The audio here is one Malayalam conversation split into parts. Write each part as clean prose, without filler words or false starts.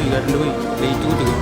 കറണ്ട് പോയി ലൈറ്റ് കൂട്ടിക്കും.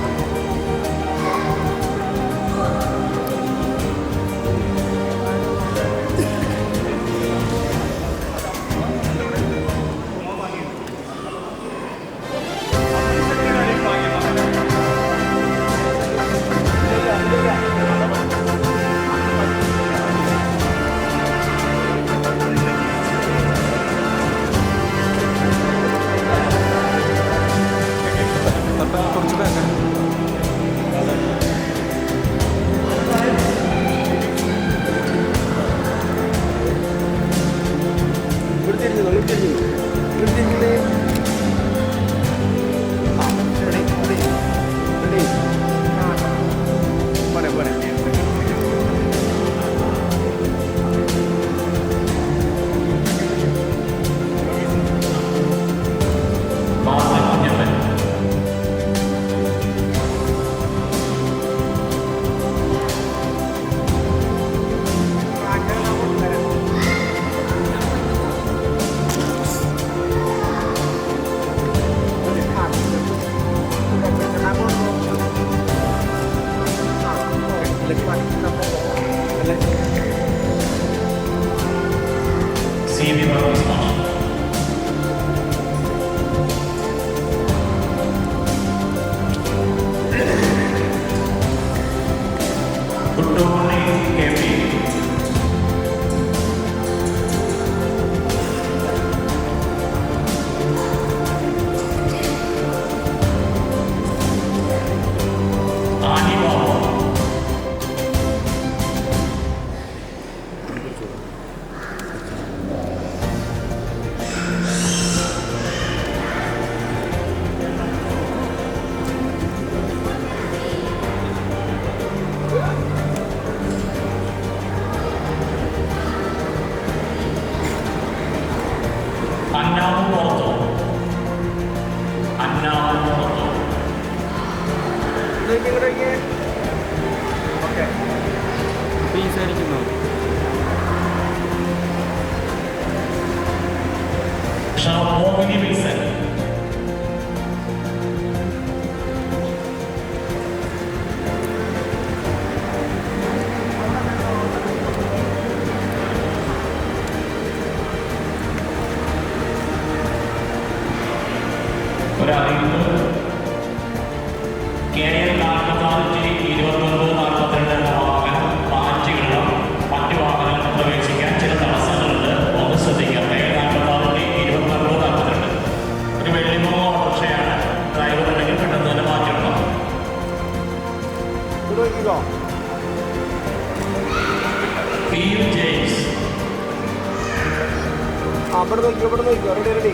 അവിടെ നോക്കിക്കോ, റെഡി റെഡി,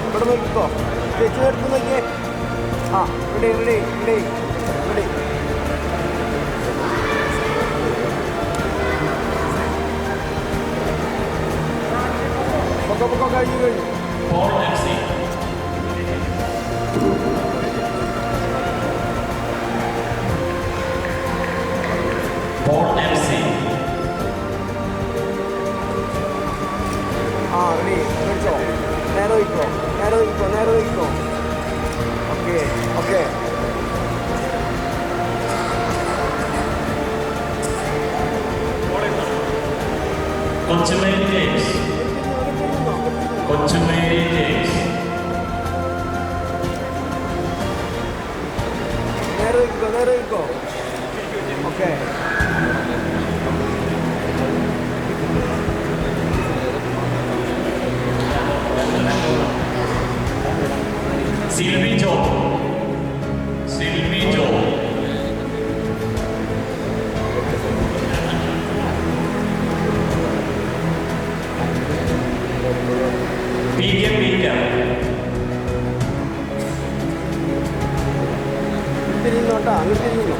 ഇവിടെ നോക്കിക്കോ, ചേച്ചി എടുത്ത് നോക്കിയേ. ആ റെഡി റെഡി റെഡി റെഡി. പൊക്കോ കഴിഞ്ഞു. കൊച്ചുമേരി ജെയിംസ്. കൊച്ചുമേരി ജെയിംസ്. നേരെ വയ്ക്കോ. ഓക്കെ. സിൽവി ജോ. സിൽവി ജോ. പീറ്റർ. തിരിഞ്ഞോട്ടാ, അങ്ങോട്ട് തിരിഞ്ഞോ.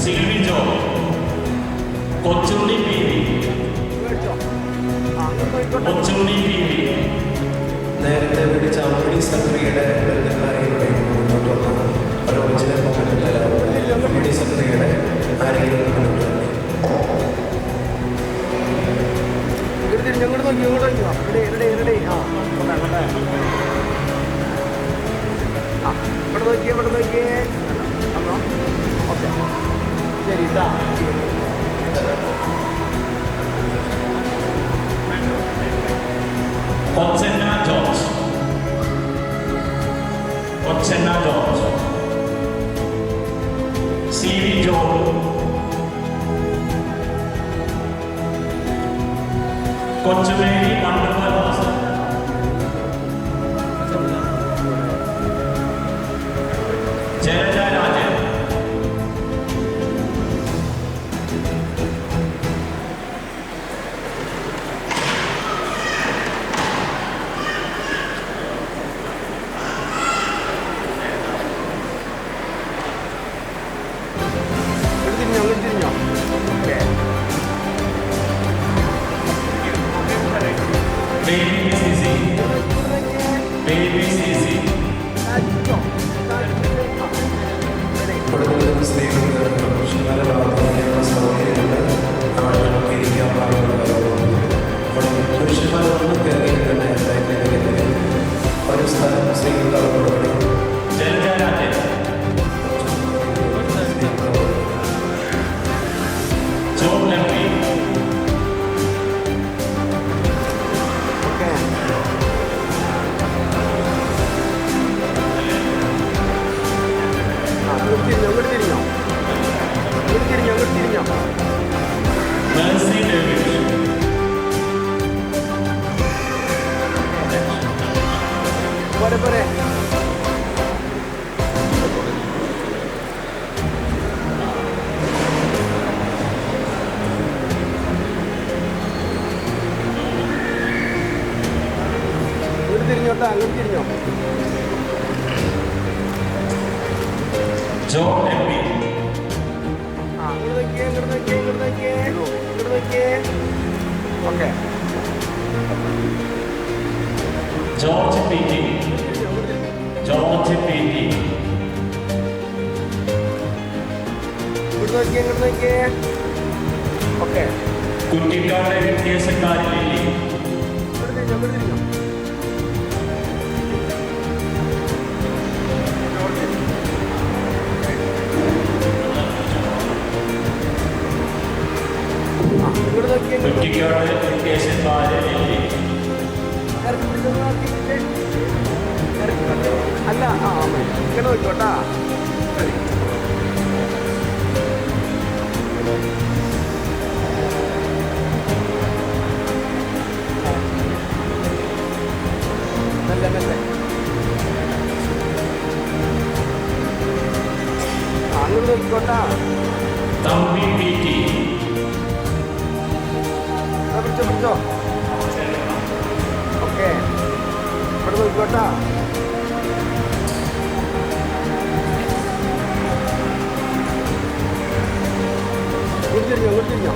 Silvy Jo. Kochunni P V. Kochunni P V. നേരത്തെ വിളിച്ച അമ്മണി സക്രിയുടെ ബന്ധുക്കാരെയുടെ മുന്നോട്ട് വന്ന പ്രവചന ഭവനത്തിലെ അമ്മണി സക്രിയുടെ ആരെങ്കിലും മുന്നോട്ട് വന്നു. ഇങ്ങോട്ട് നോക്കി. ഇവിടെ. ഇവിടെ നോക്കിയേ. ഓക്കെ, ശരി. ഇതാ കൊച്ചന്ന ജോർജ്. കൊച്ചന്ന ജോർജ്. C V George. കൊച്ചുമേരി മണ്ഡലവാസൻ. ജലജ രാജൻ. തിരിഞ്ഞോ. Okay. Baby C C. Baby C C. കൂടുതലും സ്ത്രീകൾക്ക് പുരുഷന്മാരെ പ്രാർത്ഥിക്കാനുള്ള സൗകര്യമുണ്ട്. ആളുകൾക്ക് ഇരിക്കാൻ പാടുള്ളൂ. അപ്പോൾ പുരുഷന്മാർ ഒന്നും കയറിയിട്ട് തന്നെ എന്തായാലും ഒരു സ്ഥലം സ്ത്രീകളുടെ അവിടെ Jalaja Rajan. John M P. അങ്ങോട്ട് തിരിഞ്ഞോ. Mercy David. പോരെ. അങ്ങോട്ട് തിരിഞ്ഞോ. John M P. ഇങ്ങോട്ട് നോക്കിയേ. Okay. George P T. George P T. ഇങ്ങോട്ട് നോക്കിയേ. ഓക്കെ. കുട്ടിക്കാരുടെ വ്യത്യാസക്കാരില്ലേ. തിരിഞ്ഞോ. കുട്ടിക്കാരുടെ വ്യത്യാസക്കാരില്ലേ. അല്ല, ഇങ്ങനെ നോക്കോട്ടാ. മെല്ലെ. അങ്ങോട്ട് നോക്കിക്കോട്ടാ. Thampi P T. പിടിച്ചോ. ഓക്കെ, ഇവിടെ നോക്കിക്കോട്ടാ. തിരിഞ്ഞോ.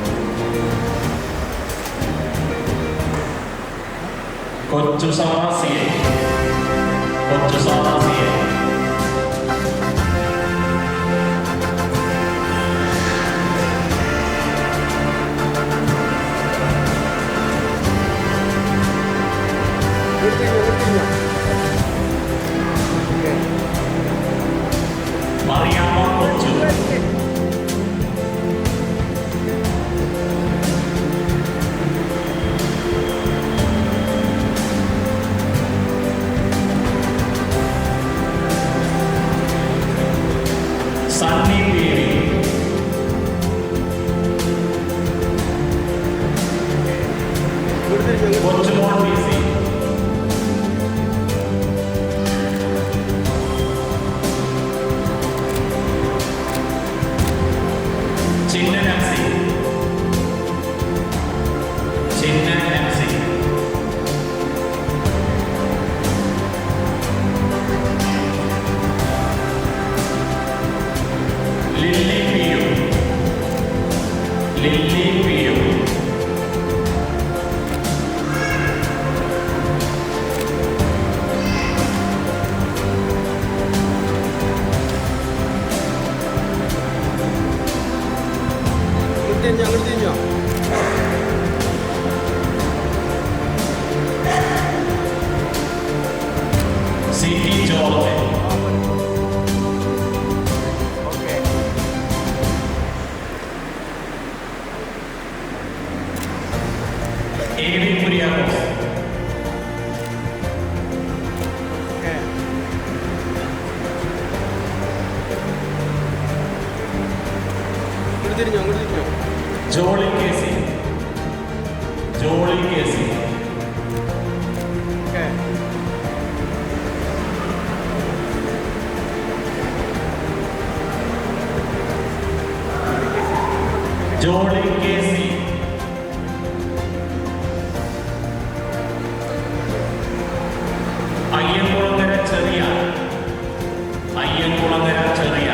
കൊച്ചു സാഹസിയെ. Mariyamma Kochu. Kochumol P C, Chinnan M C, Chinnan M C, Lilly P U, Lilly P U, അങ്ങോട്ട് തിരിഞ്ഞോ C T George, okay A V Kuriakose, okay അങ്ങോട്ട് തിരിഞ്ഞോ Jolly K C, Jolly K C, okay Jolly K C, Ayyankulangara ചെറിയ, അയ്യൻകുളങ്ങര ചെറിയ,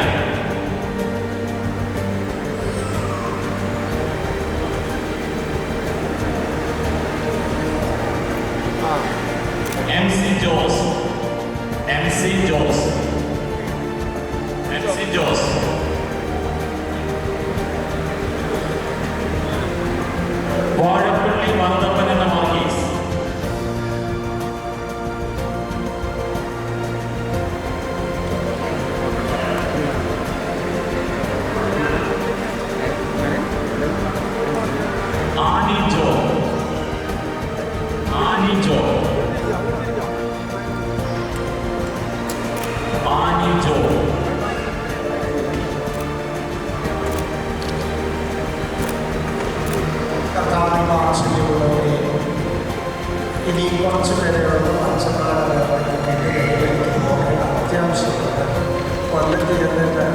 M C Jose, M C Jose, M C Jose, Vazhappally വന്നപ്പൻ എന്ന വർഗീസ്, ആനി ജോ, ആനി ജോ, ആനി ജോ, കർത്താവിന്റെ ആവശ്യമുള്ളവരെ ഇനി കുറച്ച് പേരുകളുടെ അച്ഛന്മാരുടെ അത്യാവശ്യമുണ്ട്. കൊല്ലത്ത് ചെന്നിട്ട്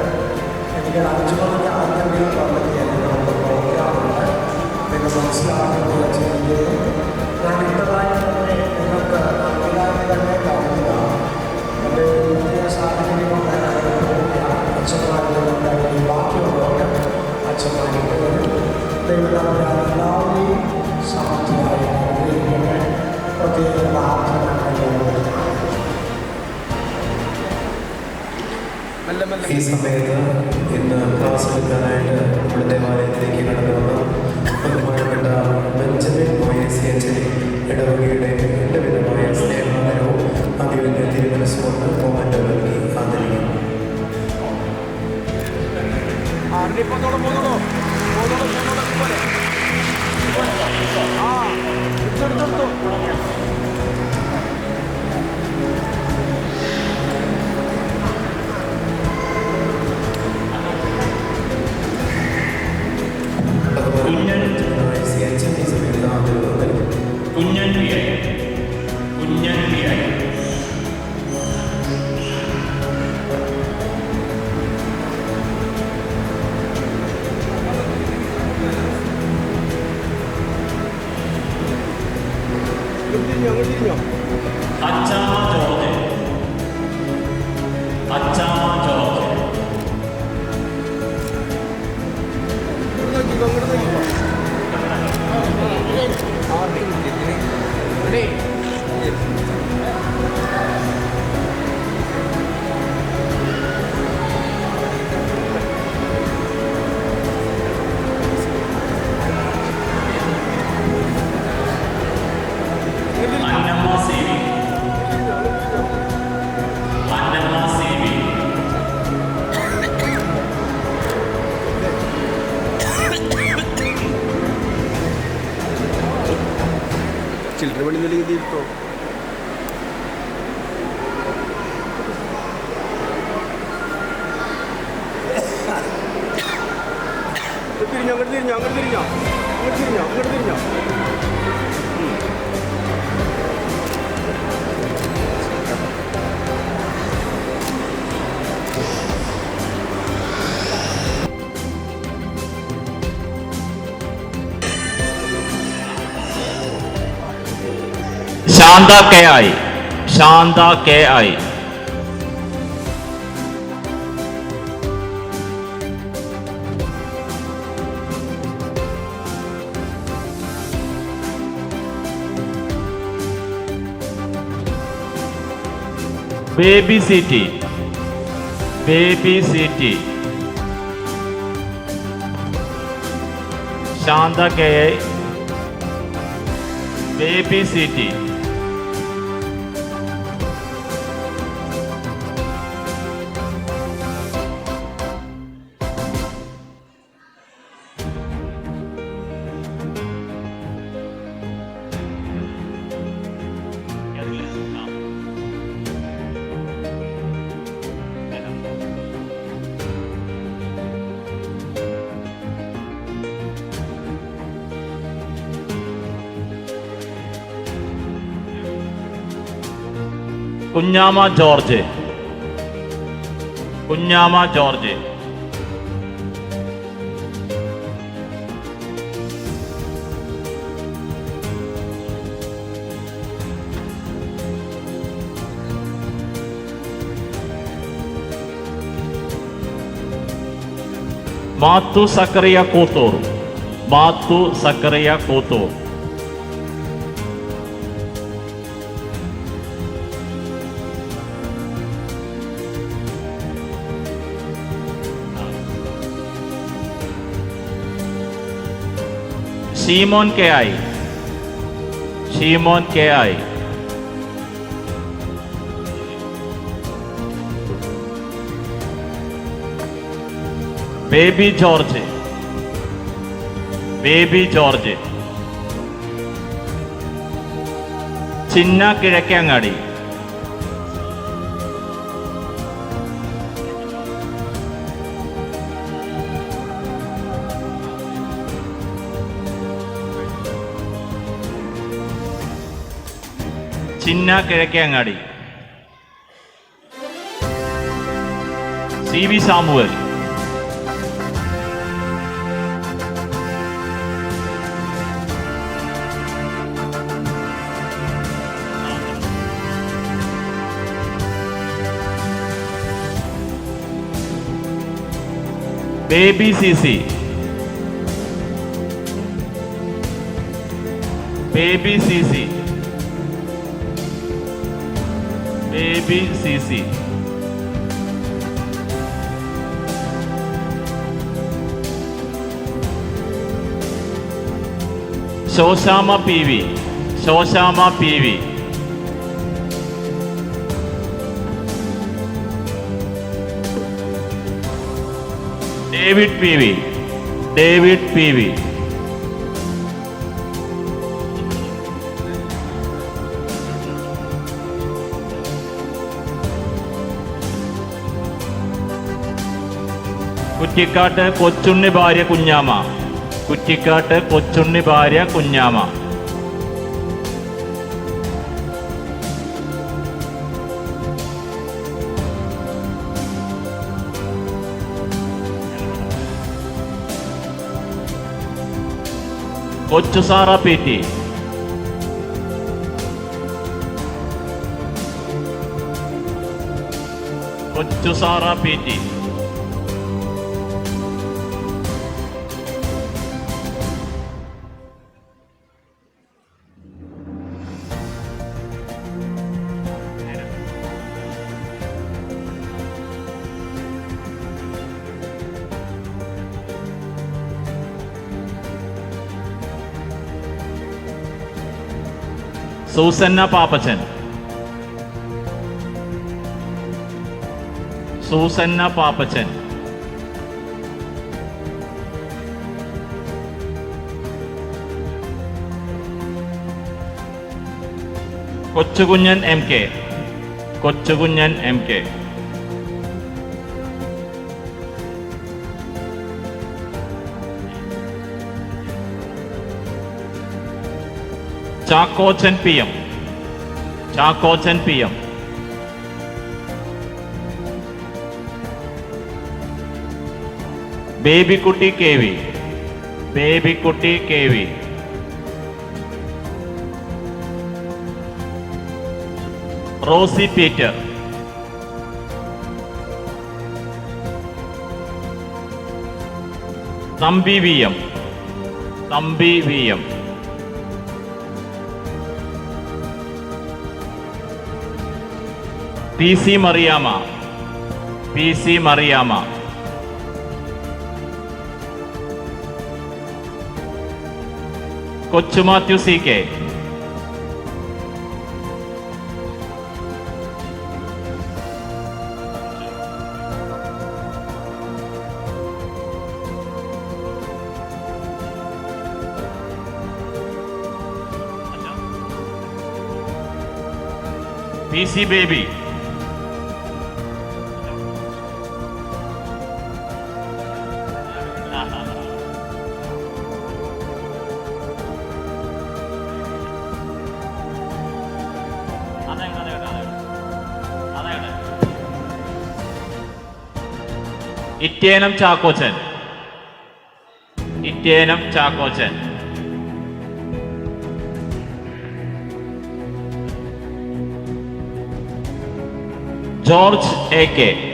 എനിക്ക് 5 മണിക്ക് ആദ്യം കൊല്ലത്ത് ചെന്നിട്ട് പ്രോഗ്രാമുണ്ട്. പിന്നെ മനസ്സിലാക്കുന്നത് ചെയ്യുകയും ഞാൻ ഇട്ടതായി തന്നെ നിങ്ങൾക്ക് അറിയാതെ തന്നെ കാണുന്നതാണ്. എൻ്റെ പ്രത്യേക സാഹചര്യം അച്ഛന്മാരുടെ ഉണ്ടായി ബാക്കിയുള്ളവർക്ക് അച്ഛന്മാരുടെ ദൈവങ്ങളുടെ എല്ലാവരെയും സമർത്ഥമായി അനുഗ്രഹിക്കട്ടെ. പ്രത്യേക പ്രാർത്ഥന ഈ സമയത്ത് ഇന്ന് ക്ലാസ് എടുക്കാനായിട്ട് നമ്മുടെ ദേവാലയത്തിലേക്ക് കടന്നു വന്ന ബഹുമാനപ്പെട്ട ബെഞ്ചമിൻ മോയസി അച്ഛനെ ഇടവകയുടെ എൻ്റെ വിധമായ സ്നേഹാദരവും അതിവിൻ്റെ തിരുമനസ്സുകൊണ്ട് മൊമെൻ്റ് നൽകി ആദരിക്കുന്നു. കുഞ്ഞൻ, മോയസി അച്ഛൻ ഈ സമയത്ത് ആദരവ് നൽകുന്നു. Kunjan P I, Kunjan P I, Achamma George, Achamma George, Annamma C V, Annamma C V, ചില്ലറ പണി നിലയിൽ തീർത്തോ തിരിഞ്ഞോ അങ്ങോട്ട് തിരിഞ്ഞോ അങ്ങോട്ട് തിരിഞ്ഞോ അങ്ങോട്ട് തിരിഞ്ഞോ അങ്ങോട്ട് തിരിഞ്ഞോ Shantha K I. Shantha K I. Baby C T. Baby C T. Shantha K I. Baby C T. Kunjama George. Kunjama George. Mathu Zachariah Koothoor. Mathu Zachariah Koothoor. Shimon K I. Shimon K I. Baby George. Baby George. Chinna Kizhakkengadi. Chinna Kizhakkengadi. C V Samuel. Baby C C. Baby C C. Baby C C. Shoshamma P V. Shoshamma P V. David P V. David P V. Kuttikkattu Kochunni ഭാര്യ കുഞ്ഞാമ. കുറ്റിക്കാട്ട് കൊച്ചുണ്ണി ഭാര്യ Kunjama. Kochusara P T. Kochusara P T. Susanna Pappachan. Susanna Pappachan. Kochukunjan M K. Kochukunjan M K. Chackochan P M. Chackochan P M. Babykutty K V. Babykutty K V. Rosy Peter. Thampi V M. P C Mariyamma. Kochu Mathew C K. P C Baby. ഇറ്റേനം Chackochan. George A K.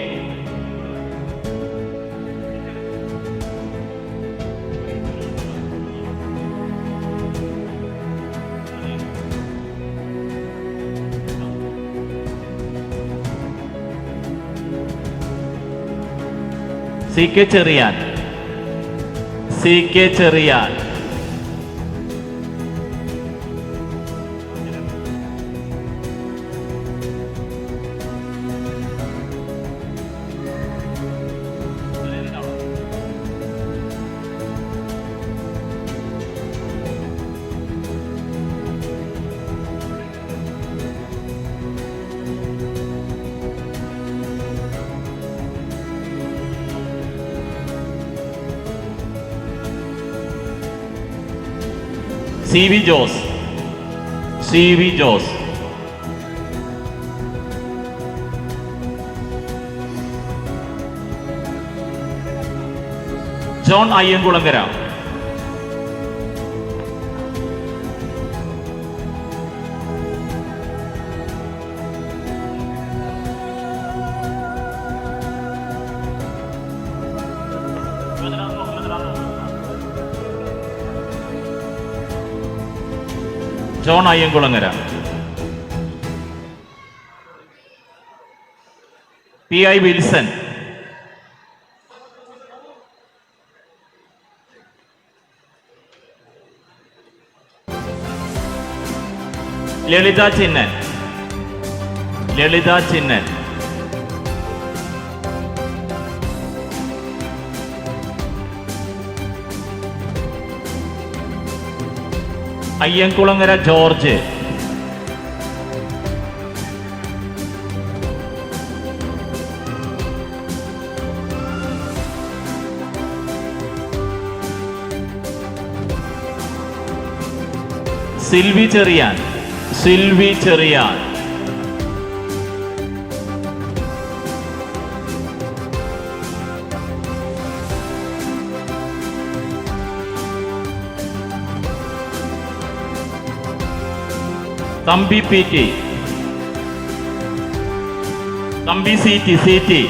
C K Cherian. C V Jose. John Ayyankulangara. P I Wilson. Lalitha Chinnan. Ayyankulangara George. Silvy Cherian. Thampi P T. C T.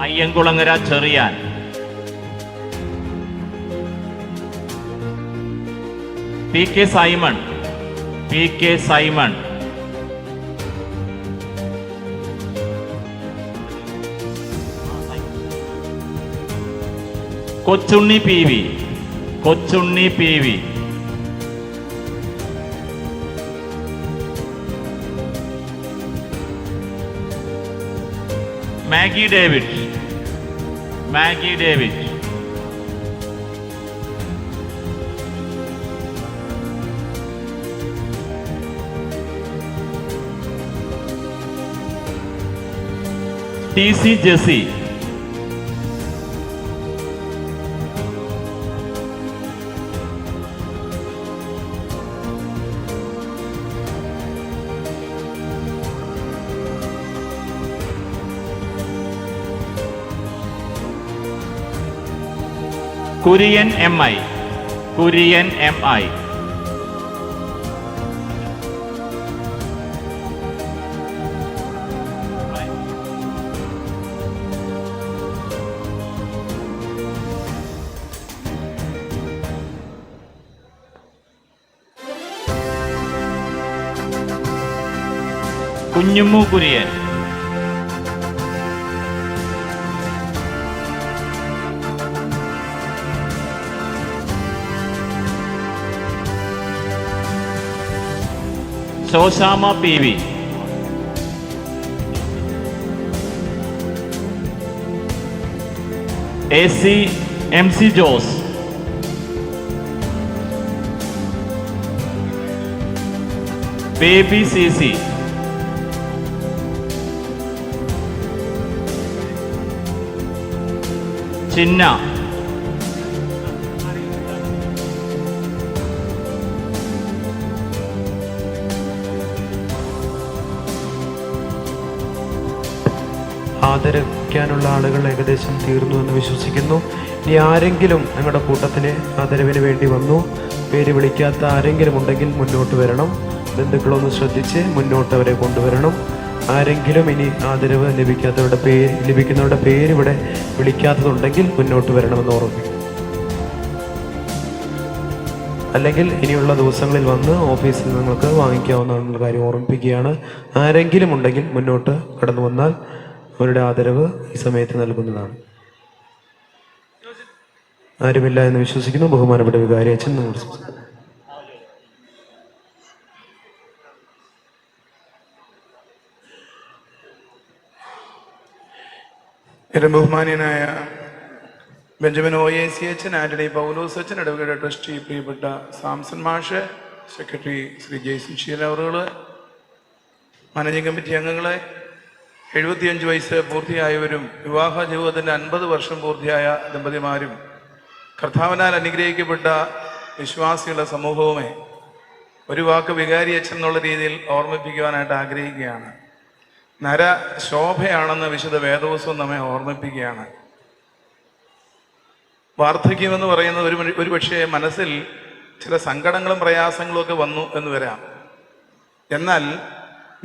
Ayyankulangara Cherian. P K Simon. Kochunni P V. Maggie David. T C Jessy. Kurian MI. Kurian MI. Kunjummu Kurian. Shoshamma PV. MC Jose. Baby CC. Chinna. ആദരിക്കാനുള്ള ആളുകൾ ഏകദേശം തീർന്നു എന്ന് വിശ്വസിക്കുന്നു. ഇനി ആരെങ്കിലും നിങ്ങളുടെ കൂട്ടത്തിന് ആദരവിന് വേണ്ടി വന്നു, പേര് വിളിക്കാത്ത ആരെങ്കിലും ഉണ്ടെങ്കിൽ മുന്നോട്ട് വരണം. ബന്ധുക്കളൊന്ന് ശ്രദ്ധിച്ച് മുന്നോട്ട് അവരെ കൊണ്ടുവരണം. ആരെങ്കിലും ഇനി ആദരവ് ലഭിക്കുന്നവരുടെ പേര് ഇവിടെ വിളിക്കാത്തതുണ്ടെങ്കിൽ മുന്നോട്ട് വരണമെന്ന് ഓർമ്മിക്കും. അല്ലെങ്കിൽ ഇനിയുള്ള ദിവസങ്ങളിൽ വന്ന് ഓഫീസിൽ നിങ്ങൾക്ക് വാങ്ങിക്കാവുന്ന കാര്യം ഓർമ്മിപ്പിക്കുകയാണ്. ആരെങ്കിലും ഉണ്ടെങ്കിൽ മുന്നോട്ട് കടന്നു വന്നാൽ അവരുടെ ആദരവ് ഈ സമയത്ത് നൽകുന്നതാണ്. ആരുമില്ല എന്ന് വിശ്വസിക്കുന്നു. ബഹുമാനപ്പെട്ട വികാരി അച്ഛൻ നമ്മൾ ഏറ്റവും ബഹുമാന്യനായ ബെഞ്ചമിൻ OAC അച്ഛൻ, ആന്റണി പൗലോസ് അച്ഛൻ, ഇടവകയുടെ ട്രസ്റ്റി പ്രിയപ്പെട്ട സാംസൺ മാഷ്, സെക്രട്ടറി ശ്രീ ജെയ്സൺ ഷീല അവറുകള്, മാനേജിംഗ് കമ്മിറ്റി അംഗങ്ങളെ, 75 വയസ്സ് പൂർത്തിയായവരും വിവാഹ ജീവിതത്തിൻ്റെ 50 വർഷം പൂർത്തിയായ ദമ്പതിമാരും കർത്താവിനാൽ അനുഗ്രഹിക്കപ്പെട്ട വിശ്വാസികളുടെ സമൂഹവുമേ, ഒരു വാക്ക് വികാരി അച്ഛൻ എന്നുള്ള രീതിയിൽ ഓർമ്മിപ്പിക്കുവാനായിട്ട് ആഗ്രഹിക്കുകയാണ്. നര ശോഭയാണെന്ന് വിശുദ്ധ വേദപുസ്തകം നമ്മെ ഓർമ്മിപ്പിക്കുകയാണ്. വാർദ്ധക്യമെന്ന് പറയുന്നത് ഒരു പക്ഷേ മനസ്സിൽ ചില സങ്കടങ്ങളും പ്രയാസങ്ങളും ഒക്കെ വന്നു എന്ന് വരാം. എന്നാൽ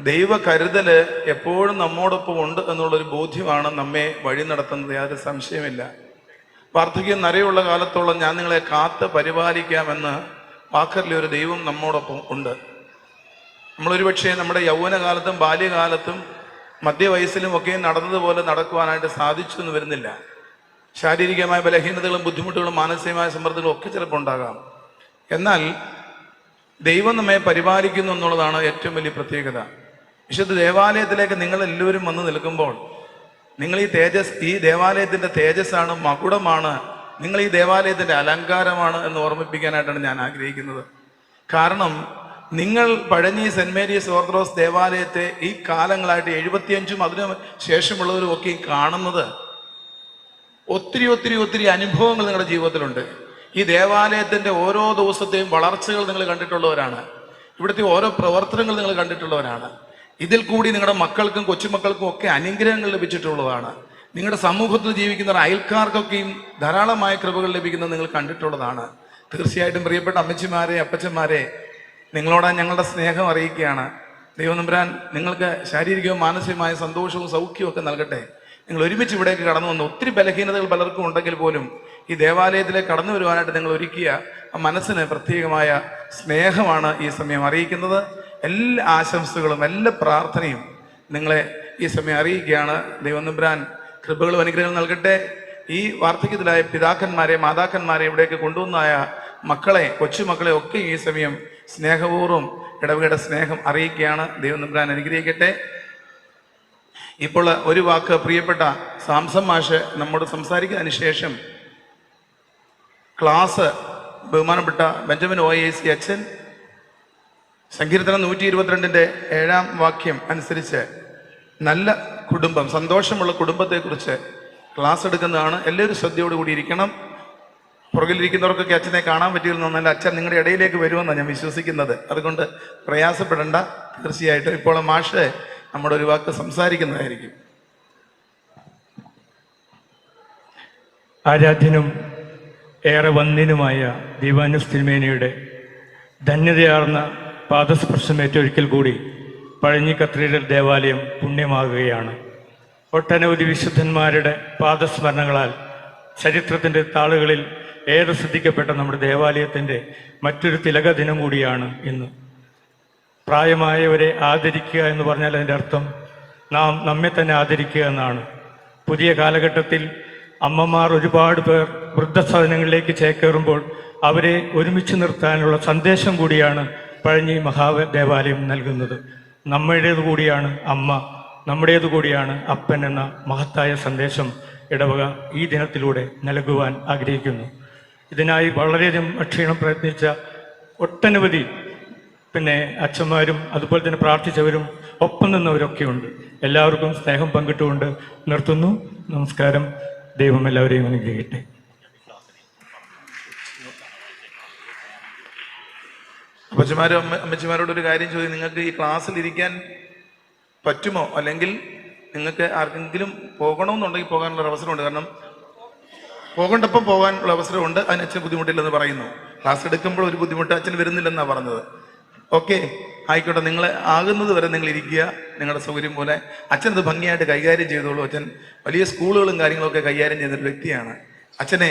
ദൈവ കരുതല് എപ്പോഴും നമ്മോടൊപ്പം ഉണ്ട് എന്നുള്ളൊരു ബോധ്യമാണ് നമ്മെ വഴി നടത്തുന്നത്, യാതൊരു സംശയമില്ല. വാർദ്ധക്യം നരയുള്ള കാലത്തോളം ഞാൻ നിങ്ങളെ കാത്ത് പരിപാലിക്കാമെന്ന് വാക്കറിലെ ഒരു ദൈവം നമ്മോടൊപ്പം ഉണ്ട്. നമ്മളൊരു പക്ഷേ നമ്മുടെ യൗവനകാലത്തും ബാല്യകാലത്തും മധ്യവയസ്സിലും ഒക്കെ നടന്നതുപോലെ നടക്കുവാനായിട്ട് സാധിച്ചു എന്ന് വരുന്നില്ല. ശാരീരികമായ ബലഹീനതകളും ബുദ്ധിമുട്ടുകളും മാനസികമായ സമ്മർദ്ദങ്ങളും ഒക്കെ ചിലപ്പോൾ ഉണ്ടാകാം. എന്നാൽ ദൈവം നമ്മെ പരിപാലിക്കുന്നു എന്നുള്ളതാണ് ഏറ്റവും വലിയ പ്രത്യേകത. വിശുദ്ധ ദേവാലയത്തിലേക്ക് നിങ്ങളെല്ലാവരും വന്ന് നിൽക്കുമ്പോൾ നിങ്ങൾ ഈ ദേവാലയത്തിൻ്റെ തേജസ്സാണ്, മകുടമാണ്, നിങ്ങൾ ഈ ദേവാലയത്തിൻ്റെ അലങ്കാരമാണ് എന്ന് ഓർമ്മിപ്പിക്കാനായിട്ടാണ് ഞാൻ ആഗ്രഹിക്കുന്നത്. കാരണം നിങ്ങൾ പഴഞ്ഞി സെൻറ് മേരീസ് ഓർത്തഡോക്സ് ദേവാലയത്തെ ഈ കാലങ്ങളായിട്ട് 75ഉം അതിനു ശേഷമുള്ളവരും ഒക്കെ കാണുന്നത് ഒത്തിരി ഒത്തിരി ഒത്തിരി അനുഭവങ്ങൾ നിങ്ങളുടെ ജീവിതത്തിലുണ്ട്. ഈ ദേവാലയത്തിൻ്റെ ഓരോ ദിവസത്തെയും വളർച്ചകൾ നിങ്ങൾ കണ്ടിട്ടുള്ളവരാണ്. ഇവിടുത്തെ ഓരോ പ്രവർത്തനങ്ങൾ നിങ്ങൾ കണ്ടിട്ടുള്ളവരാണ്. ഇതിൽ കൂടി നിങ്ങളുടെ മക്കൾക്കും കൊച്ചുമക്കൾക്കും ഒക്കെ അനുഗ്രഹങ്ങൾ ലഭിച്ചിട്ടുള്ളതാണ്. നിങ്ങളുടെ സമൂഹത്തിൽ ജീവിക്കുന്ന അയൽക്കാർക്കൊക്കെയും ധാരാളമായ കൃപകൾ ലഭിക്കുന്നത് നിങ്ങൾ കണ്ടിട്ടുള്ളതാണ്. തീർച്ചയായിട്ടും പ്രിയപ്പെട്ട അമ്മച്ചിമാരെ, അപ്പച്ചന്മാരെ, നിങ്ങളോട് ഞങ്ങളുടെ സ്നേഹം അറിയിക്കുകയാണ്. ദൈവം തമ്പുരാൻ നിങ്ങൾക്ക് ശാരീരികവും മാനസികമായ സന്തോഷവും സൗഖ്യവും ഒക്കെ നൽകട്ടെ. നിങ്ങൾ ഒരുമിച്ച് ഇവിടേക്ക് കടന്നു വന്ന് ഒത്തിരി ബലഹീനതകൾ പലർക്കും ഉണ്ടെങ്കിൽ പോലും ഈ ദേവാലയത്തിലേക്ക് കടന്നു വരുവാനായിട്ട് നിങ്ങൾ ഒരുക്കിയ ആ മനസ്സിന് പ്രത്യേകമായ സ്നേഹമാണ് ഈ സമയം അറിയിക്കുന്നത്. എല്ലാ ആശംസകളും എല്ലാ പ്രാർത്ഥനയും നിങ്ങളെ ഈ സമയം അറിയിക്കുകയാണ്. ദൈവം തമ്പുരാൻ കൃപകളും അനുഗ്രഹങ്ങളും നൽകട്ടെ. ഈ വാർദ്ധക്യത്തിലായ പിതാക്കന്മാരെ, മാതാക്കന്മാരെ ഇവിടേക്ക് കൊണ്ടുവന്നായ മക്കളെ, കൊച്ചുമക്കളെ ഒക്കെ ഈ സമയം സ്നേഹപൂർവ്വം ഇടവകയുടെ സ്നേഹം അറിയിക്കുകയാണ്. ദൈവം തമ്പുരാൻ അനുഗ്രഹിക്കട്ടെ. ഇപ്പോൾ ഒരു വാക്ക് പ്രിയപ്പെട്ട സാംസൺ മാഷ് നമ്മോട് സംസാരിക്കുന്നതിന് ശേഷം ക്ലാസ് ബഹുമാനപ്പെട്ട ബെഞ്ചമിൻ OAC അച്ഛൻ സങ്കീർത്തനം 122-ന്റെ 7-ാം വാക്യം അനുസരിച്ച് നല്ല കുടുംബം, സന്തോഷമുള്ള കുടുംബത്തെക്കുറിച്ച് ക്ലാസ് എടുക്കുന്നതാണ്. എല്ലാവരും ശ്രദ്ധയോടുകൂടി ഇരിക്കണം. പുറകിലിരിക്കുന്നവർക്കൊക്കെ അച്ഛനെ കാണാൻ പറ്റിയിരുന്നല്ല, അച്ഛൻ നിങ്ങളുടെ ഇടയിലേക്ക് വരുമെന്നാണ് ഞാൻ വിശ്വസിക്കുന്നത്. അതുകൊണ്ട് പ്രയാസപ്പെടേണ്ട. തീർച്ചയായിട്ടും ഇപ്പോൾ മാഷ് നമ്മുടെ ഒരു വാക്ക് സംസാരിക്കുന്നതായിരിക്കും. ആരാധ്യനും ഏറെ വന്യനുമായ ദീവാനുസ് തിരുമേനിയുടെ ധന്യതയാർന്ന പാദസ്പർശമേറ്റൊരിക്കൽ കൂടി പഴഞ്ഞി കത്തീഡ്രൽ ദേവാലയം പുണ്യമാകുകയാണ്. ഒട്ടനവധി വിശുദ്ധന്മാരുടെ പാദസ്മരണങ്ങളാൽ ചരിത്രത്തിൻ്റെ താളുകളിൽ ഏറെ ശ്രദ്ധിക്കപ്പെട്ട നമ്മുടെ ദേവാലയത്തിൻ്റെ മറ്റൊരു തിലക ദിനം കൂടിയാണ് ഇന്ന്. പ്രായമായവരെ ആദരിക്കുക എന്ന് പറഞ്ഞാൽ അതിൻ്റെ അർത്ഥം നാം നമ്മെ തന്നെ ആദരിക്കുക എന്നാണ്. പുതിയ കാലഘട്ടത്തിൽ അമ്മമാർ ഒരുപാട് പേർ വൃദ്ധസദനങ്ങളിലേക്ക് ചേക്കേറുമ്പോൾ അവരെ ഒരുമിച്ച് നിർത്താനുള്ള സന്ദേശം കൂടിയാണ് പഴഞ്ഞി ദേവാലയം നൽകുന്നത്. നമ്മുടേതു കൂടിയാണ് അമ്മ, നമ്മുടേതു കൂടിയാണ് അപ്പൻ എന്ന മഹത്തായ സന്ദേശം ഇടവക ഈ ദിനത്തിലൂടെ നൽകുവാൻ ആഗ്രഹിക്കുന്നു. ഇതിനായി വളരെയധികം അക്ഷീണം പ്രയത്നിച്ച ഒട്ടനവധി അച്ഛന്മാരും അതുപോലെ തന്നെ പ്രാർത്ഥിച്ചവരും ഒപ്പം നിന്നവരൊക്കെ ഉണ്ട്. എല്ലാവർക്കും സ്നേഹം പങ്കിട്ടുകൊണ്ട് നിർത്തുന്നു. നമസ്കാരം. ദൈവം എല്ലാവരെയും അനുഗ്രഹിക്കട്ടെ. അപ്പച്ചമാരും അമ്മച്ചിമാരോടൊരു കാര്യം ചോദിച്ചു, നിങ്ങൾക്ക് ഈ ക്ലാസ്സിൽ ഇരിക്കാൻ പറ്റുമോ? അല്ലെങ്കിൽ നിങ്ങൾക്ക് ആർക്കെങ്കിലും പോകണമെന്നുണ്ടെങ്കിൽ പോകാനുള്ള അവസരമുണ്ട്. കാരണം പോകേണ്ടപ്പം പോകാനുള്ള അവസരമുണ്ട്. അതിന് അച്ഛന് ബുദ്ധിമുട്ടില്ലെന്ന് പറയുന്നു. ക്ലാസ് എടുക്കുമ്പോൾ ഒരു ബുദ്ധിമുട്ട് അച്ഛൻ വരുന്നില്ലെന്നാണ് പറഞ്ഞത്. ഓക്കെ, ആയിക്കോട്ടെ. നിങ്ങൾ ആകുന്നത് വരെ നിങ്ങൾ ഇരിക്കുക, നിങ്ങളുടെ സൗകര്യം പോലെ. അച്ഛനത് ഭംഗിയായിട്ട് കൈകാര്യം ചെയ്തോളൂ. അച്ഛൻ വലിയ സ്കൂളുകളും കാര്യങ്ങളൊക്കെ കൈകാര്യം ചെയ്യുന്നൊരു വ്യക്തിയാണ്. അച്ഛനെ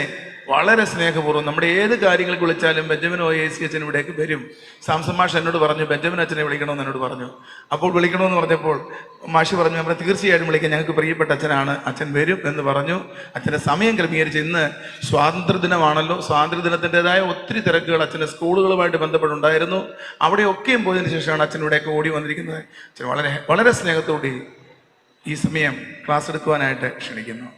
വളരെ സ്നേഹപൂർവ്വം നമ്മുടെ ഏത് കാര്യങ്ങൾക്ക് വിളിച്ചാലും ബെഞ്ചമിൻ OAC അച്ഛൻ ഇവിടേക്ക് വരും. സാംസൺ മാഷ് എന്നോട് പറഞ്ഞു ബെഞ്ചമിൻ അച്ഛനെ വിളിക്കണമെന്ന് എന്നോട് പറഞ്ഞു. അപ്പോൾ വിളിക്കണമെന്ന് പറഞ്ഞപ്പോൾ മാഷ് പറഞ്ഞു നമ്മളെ തീർച്ചയായിട്ടും വിളിക്കാം, ഞങ്ങൾക്ക് പ്രിയപ്പെട്ട അച്ഛനാണ്, അച്ഛൻ വരും എന്ന് പറഞ്ഞു. അച്ഛൻ്റെ സമയം ക്രമീകരിച്ച് ഇന്ന് സ്വാതന്ത്ര്യദിനമാണല്ലോ. സ്വാതന്ത്ര്യദിനത്തിൻ്റെതായ ഒത്തിരി തിരക്കുകൾ അച്ഛൻ്റെ സ്കൂളുകളുമായിട്ട് ബന്ധപ്പെട്ടുണ്ടായിരുന്നു. അവിടെയൊക്കെയും പോയതിനു ശേഷമാണ് അച്ഛൻ ഇവിടെയൊക്കെ ഓടി വന്നിരിക്കുന്നത്. അച്ഛൻ വളരെ വളരെ സ്നേഹത്തോടെ ഈ സമയം ക്ലാസ് എടുക്കുവാനായിട്ട് ക്ഷണിക്കുന്നു.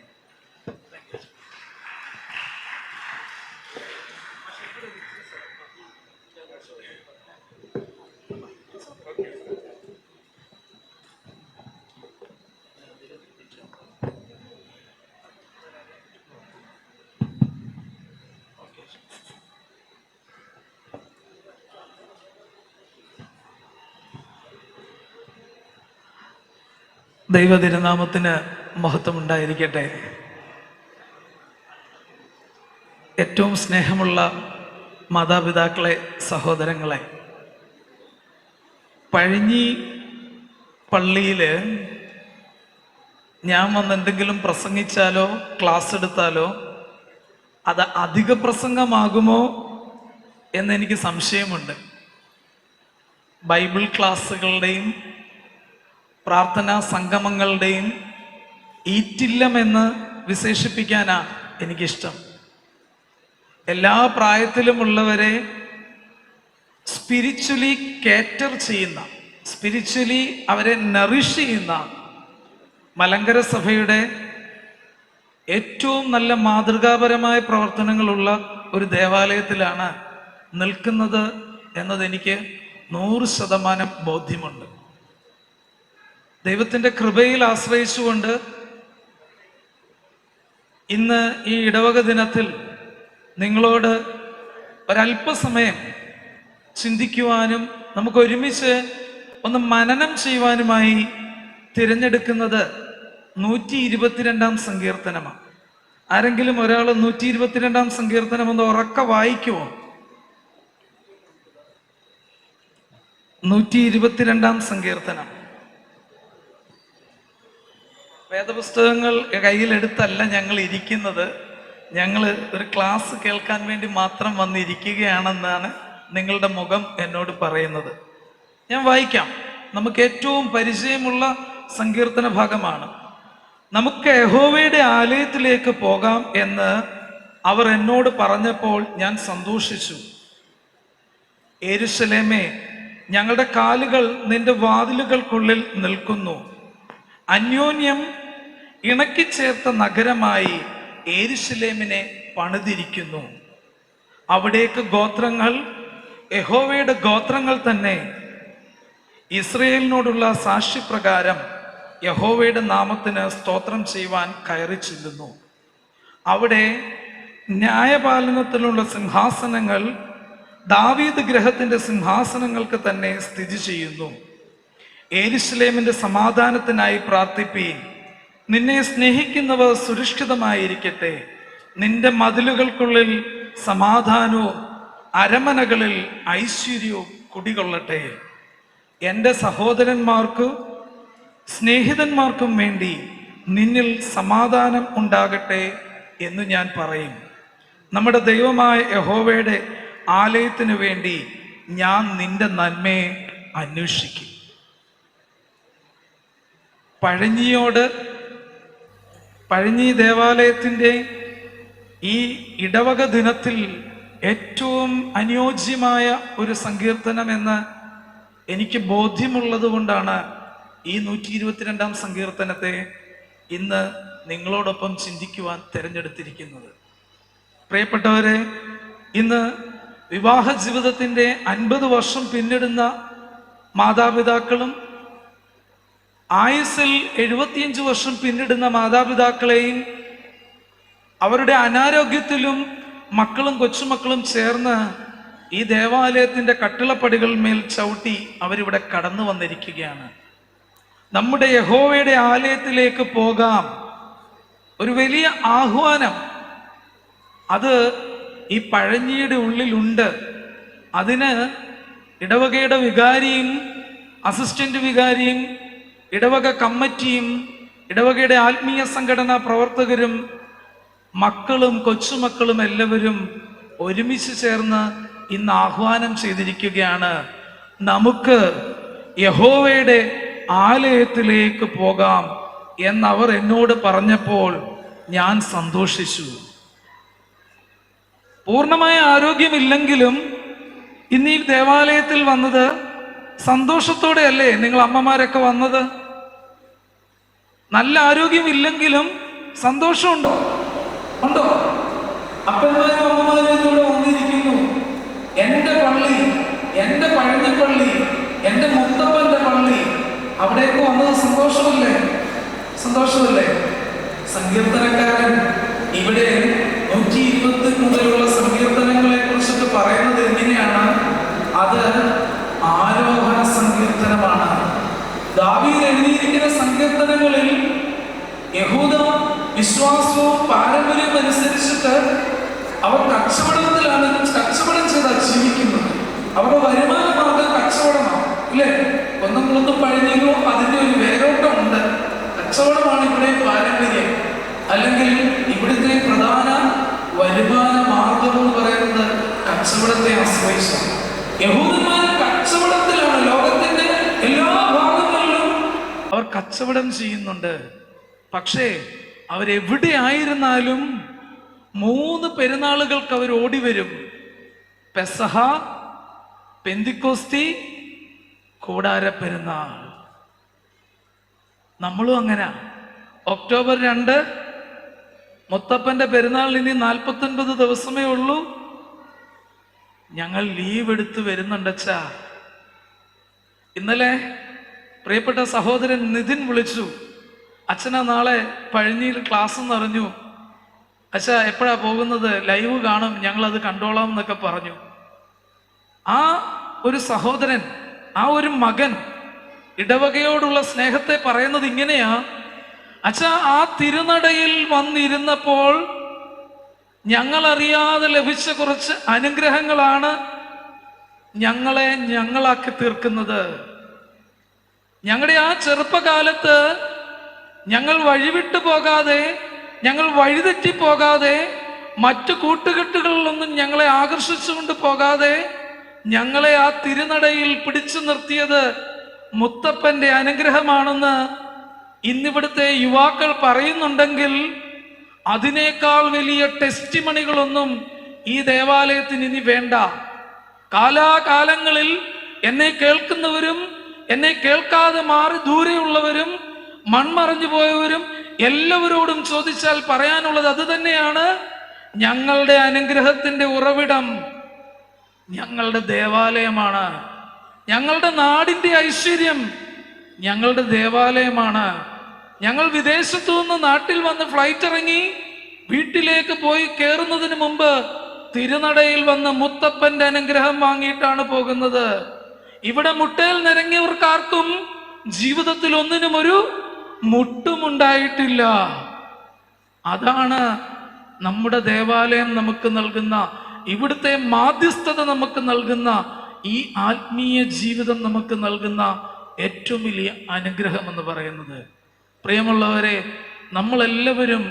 ദൈവതിരുനാമത്തിന് മഹത്വം ഉണ്ടായിരിക്കട്ടെ. ഏറ്റവും സ്നേഹമുള്ള മാതാപിതാക്കളെ, സഹോദരങ്ങളെ, പഴഞ്ഞി പള്ളിയിൽ ഞാൻ വന്നെന്തെങ്കിലും പ്രസംഗിച്ചാലോ ക്ലാസ് എടുത്താലോ അത് അധിക പ്രസംഗമാകുമോ എന്നെനിക്ക് സംശയമുണ്ട്. ബൈബിൾ ക്ലാസ്സുകളുടെയും പ്രാർത്ഥനാ സംഗമങ്ങളുടെയും ഈറ്റില്ലമെന്ന് വിശേഷിപ്പിക്കാനാണ് എനിക്കിഷ്ടം. എല്ലാ പ്രായത്തിലുമുള്ളവരെ സ്പിരിച്വലി കേറ്റർ ചെയ്യുന്ന, സ്പിരിച്വലി അവരെ നറിഷ് ചെയ്യുന്ന മലങ്കര സഭയുടെ ഏറ്റവും നല്ല മാതൃകാപരമായ പ്രവർത്തനങ്ങളുള്ള ഒരു ദേവാലയത്തിലാണ് നിൽക്കുന്നത് എന്നതെനിക്ക് 100% ബോധ്യമുണ്ട്. ദൈവത്തിൻ്റെ കൃപയിൽ ആശ്രയിച്ചുകൊണ്ട് ഇന്ന് ഈ ഇടവക ദിനത്തിൽ നിങ്ങളോട് ഒരല്പസമയം ചിന്തിക്കുവാനും നമുക്ക് ഒരുമിച്ച് ഒന്ന് മനനം ചെയ്യുവാനുമായി തിരഞ്ഞെടുക്കുന്നത് 122-ാം സങ്കീർത്തനമാണ്. ആരെങ്കിലും ഒരാൾ 122-ാം സങ്കീർത്തനം ഒന്ന് ഉറക്കെ വായിക്കുമോ? 122-ാം സങ്കീർത്തനം. വേദപുസ്തകങ്ങൾ കയ്യിലെടുത്തല്ല ഞങ്ങൾ ഇരിക്കുന്നത്. ഞങ്ങൾ ഒരു ക്ലാസ് കേൾക്കാൻ വേണ്ടി മാത്രം വന്നിരിക്കുകയാണെന്നാണ് നിങ്ങളുടെ മുഖം എന്നോട് പറയുന്നത്. ഞാൻ വായിക്കാം. നമുക്ക് ഏറ്റവും പരിചയമുള്ള സങ്കീർത്തന ഭാഗമാണ്. നമുക്ക് യഹോവയുടെ ആലയത്തിലേക്ക് പോകാം എന്ന് അവർ എന്നോട് പറഞ്ഞപ്പോൾ ഞാൻ സന്തോഷിച്ചു. യെരൂശലേമേ, ഞങ്ങളുടെ കാലുകൾ നിന്റെ വാതിലുകൾക്കുള്ളിൽ നിൽക്കുന്നു. അന്യോന്യം ഇണക്കിച്ചേർത്ത നഗരമായി യെരൂശലേമിനെ പണിതിരിക്കുന്നു. അവിടേക്ക് ഗോത്രങ്ങൾ, യഹോവയുടെ ഗോത്രങ്ങൾ തന്നെ ഇസ്രയേലിനോടുള്ള സാക്ഷ്യപ്രകാരം യഹോവയുടെ നാമത്തിന് സ്തോത്രം ചെയ്യുവാൻ കയറി ചെല്ലുന്നു. അവിടെ ന്യായപാലനത്തിലുള്ള സിംഹാസനങ്ങൾ ദാവീദ് ഗൃഹത്തിന്റെ സിംഹാസനങ്ങൾക്ക് തന്നെ സ്ഥിതി ചെയ്യുന്നു. യെരൂശലേമിന്റെ സമാധാനത്തിനായി പ്രാർത്ഥിപ്പീൻ. നിന്നെ സ്നേഹിക്കുന്നവർ സുരക്ഷിതമായിരിക്കട്ടെ. നിന്റെ മതിലുകൾക്കുള്ളിൽ സമാധാനവും അരമനകളിൽ ഐശ്വര്യവും കുടികൊള്ളട്ടെ. എൻ്റെ സഹോദരന്മാർക്കും സ്നേഹിതന്മാർക്കും വേണ്ടി നിന്നിൽ സമാധാനം ഉണ്ടാകട്ടെ എന്ന് ഞാൻ പറയും. നമ്മുടെ ദൈവമായ യഹോവയുടെ ആലയത്തിനു വേണ്ടി ഞാൻ നിന്റെ നന്മയെ അന്വേഷിക്കും. പഴഞ്ഞി ദേവാലയത്തിൻ്റെ ഈ ഇടവക ദിനത്തിൽ ഏറ്റവും അനുയോജ്യമായ ഒരു സങ്കീർത്തനം എന്ന് എനിക്ക് ബോധ്യമുള്ളത് കൊണ്ടാണ് ഈ 122-ാം സങ്കീർത്തനത്തെ ഇന്ന് നിങ്ങളോടൊപ്പം ചിന്തിക്കുവാൻ തിരഞ്ഞെടുത്തിരിക്കുന്നത്. പ്രിയപ്പെട്ടവരെ, ഇന്ന് വിവാഹ ജീവിതത്തിൻ്റെ 50 വർഷം പിന്നിടുന്ന മാതാപിതാക്കളും ആയുസ്സിൽ 75 വർഷം പിന്നിടുന്ന മാതാപിതാക്കളെയും അവരുടെ അനാരോഗ്യത്തിലും മക്കളും കൊച്ചുമക്കളും ചേർന്ന് ഈ ദേവാലയത്തിന്റെ കട്ടിളപ്പടികൾ മേൽ ചവിട്ടി അവരിവിടെ കടന്നു വന്നിരിക്കുകയാണ്. നമ്മുടെ യഹോവയുടെ ആലയത്തിലേക്ക് പോകാം. ഒരു വലിയ ആഹ്വാനം അത് ഈ പഴഞ്ഞിയുടെ ഉള്ളിലുണ്ട്. അതിന് ഇടവകയുടെ വികാരിയും അസിസ്റ്റന്റ് വികാരിയും ഇടവക കമ്മിറ്റിയും ഇടവകയുടെ ആത്മീയ സംഘടനാ പ്രവർത്തകരും മക്കളും കൊച്ചുമക്കളും എല്ലാവരും ഒരുമിച്ച് ചേർന്ന് ഇന്ന് ആഹ്വാനം ചെയ്തിരിക്കുകയാണ്. നമുക്ക് യഹോവയുടെ ആലയത്തിലേക്ക് പോകാം എന്നവർ എന്നോട് പറഞ്ഞപ്പോൾ ഞാൻ സന്തോഷിച്ചു. പൂർണ്ണമായ ആരോഗ്യമില്ലെങ്കിലും ഇന്ന് ഈ ദേവാലയത്തിൽ വന്നത് സന്തോഷത്തോടെയല്ലേ നിങ്ങൾ അമ്മമാരൊക്കെ വന്നത്? നല്ല ആരോഗ്യമില്ലെങ്കിലും സന്തോഷമുണ്ടോ? ഉണ്ടോ? അപ്പന്മാരും അമ്മമാരും ഇവിടെ വന്നിരിക്കുന്നു. എൻ്റെ പള്ളി, എൻ്റെ പഴഞ്ഞപ്പള്ളി, എൻ്റെ മുത്തപ്പന്റെ പള്ളി, അവിടേക്ക് വന്നത് സന്തോഷമല്ലേ? സന്തോഷമല്ലേ? സങ്കീർത്തനക്കാരൻ ഇവിടെ 120 മുതലുള്ള സങ്കീർത്തനങ്ങളെ കുറിച്ചിട്ട് പറയുന്നത് എങ്ങനെയാണ്? അത് ആരോഹണ സങ്കീർത്തനമാണ്. ദാവീദ് എഴുതിയിരിക്കുന്ന സങ്കീർത്തനങ്ങളിൽ യഹൂദ വിശ്വാസവും പാരമ്പര്യവും അനുസരിച്ചിട്ട് അവർ കച്ചവടം ചെയ്താ ജീവിക്കുന്നത്. അവരുടെ വരുമാന മാർഗം കച്ചവടമാണ്, ഇല്ലേ? കൊന്നംകുളത്തും പഴഞ്ഞിലും അതിന്റെ ഒരു വേരോട്ടമുണ്ട്. കച്ചവടമാണ് ഇവിടെ പാരമ്പര്യം. അല്ലെങ്കിൽ ഇവിടുത്തെ പ്രധാന വരുമാന മാർഗം എന്ന് പറയുന്നത് കച്ചവടത്തെ ആശ്രയിച്ചാണ്. യഹൂദന്മാർ കച്ചവടത്തിലാണ്. ലോകത്തിന്റെ എല്ലാ ഭാഗങ്ങളിലും അവർ കച്ചവടം ചെയ്യുന്നുണ്ട്. പക്ഷേ അവരെവിടെയായിരുന്നാലും 3 പെരുന്നാളുകൾക്ക് അവർ ഓടി വരും. പെസഹ, പെന്തിക്കോസ്തി, കൂടാര പെരുന്നാൾ. നമ്മളും അങ്ങനെ. ഒക്ടോബർ 2 മുത്തപ്പന്റെ പെരുന്നാൾ ഇനി 49 ദിവസമേ ഉള്ളൂ. ഞങ്ങൾ ലീവ് എടുത്ത് വരുന്നുണ്ടച്ചാ. ഇന്നലെ പ്രിയപ്പെട്ട സഹോദരൻ നിതിൻ വിളിച്ചു. അച്ഛനാ നാളെ പഴഞ്ഞിയിൽ ക്ലാസ് എന്നറിഞ്ഞു. അച്ഛാ എപ്പോഴാ പോകുന്നത്? ലൈവ് കാണും, ഞങ്ങളത് കണ്ടോളാം എന്നൊക്കെ പറഞ്ഞു. ആ ഒരു സഹോദരൻ, ആ ഒരു മകൻ ഇടവകയോടുള്ള സ്നേഹത്തെ പറയുന്നത് ഇങ്ങനെയാ: അച്ഛാ, ആ തിരുനടയിൽ വന്നിരുന്നപ്പോൾ ഞങ്ങളറിയാതെ ലഭിച്ച കുറച്ച് അനുഗ്രഹങ്ങളാണ് ഞങ്ങളെ ഞങ്ങളാക്കി തീർക്കുന്നത്. ഞങ്ങളുടെ ആ ചെറുപ്പകാലത്ത് ഞങ്ങൾ വഴിവിട്ടു പോകാതെ, ഞങ്ങൾ വഴിതെറ്റി പോകാതെ, മറ്റു കൂട്ടുകെട്ടുകളിലൊന്നും ഞങ്ങളെ ആകർഷിച്ചുകൊണ്ട് പോകാതെ ഞങ്ങളെ ആ തിരുനടയിൽ പിടിച്ചു നിർത്തിയത് മുത്തപ്പന്റെ അനുഗ്രഹമാണെന്ന് ഇന്നിവിടുത്തെ യുവാക്കൾ പറയുന്നുണ്ടെങ്കിൽ അതിനേക്കാൾ വലിയ ടെസ്റ്റിമണികളൊന്നും ഈ ദേവാലയത്തിന് ഇനി വേണ്ട. കാലാകാലങ്ങളിൽ എന്നെ കേൾക്കുന്നവരും എന്നെ കേൾക്കാതെ മാറി ദൂരെയുള്ളവരും മൺമറഞ്ഞു പോയവരും എല്ലാവരോടും ചോദിച്ചാൽ പറയാനുള്ളത് അത് തന്നെയാണ്. ഞങ്ങളുടെ അനുഗ്രഹത്തിന്റെ ഉറവിടം ഞങ്ങളുടെ ദേവാലയമാണ്. ഞങ്ങളുടെ നാടിന്റെ ഐശ്വര്യം ഞങ്ങളുടെ ദേവാലയമാണ്. ഞങ്ങൾ വിദേശത്തു നിന്ന് നാട്ടിൽ വന്ന് ഫ്ലൈറ്റ് ഇറങ്ങി വീട്ടിലേക്ക് പോയി കയറുന്നതിന് മുമ്പ് തിരുനടയിൽ വന്ന് മുത്തപ്പന്റെ അനുഗ്രഹം വാങ്ങിയിട്ടാണ് പോകുന്നത്. ഇവിടെ മുട്ടയിൽ നിരങ്ങിയവർക്കാർക്കും ജീവിതത്തിൽ ഒന്നിനും ഒരു മുട്ടുമുണ്ടായിട്ടില്ല. അതാണ് നമ്മുടെ ദേവാലയം നമുക്ക് നൽകുന്ന ഇവിടുത്തെ മാധ്യസ്ഥത നമുക്ക് നൽകുന്ന ഈ ആത്മീയ ജീവിതം നമുക്ക് നൽകുന്ന ഏറ്റവും വലിയ അനുഗ്രഹം എന്ന് പറയുന്നത്. പ്രിയമുള്ളവരെ, നമ്മളെല്ലാവരും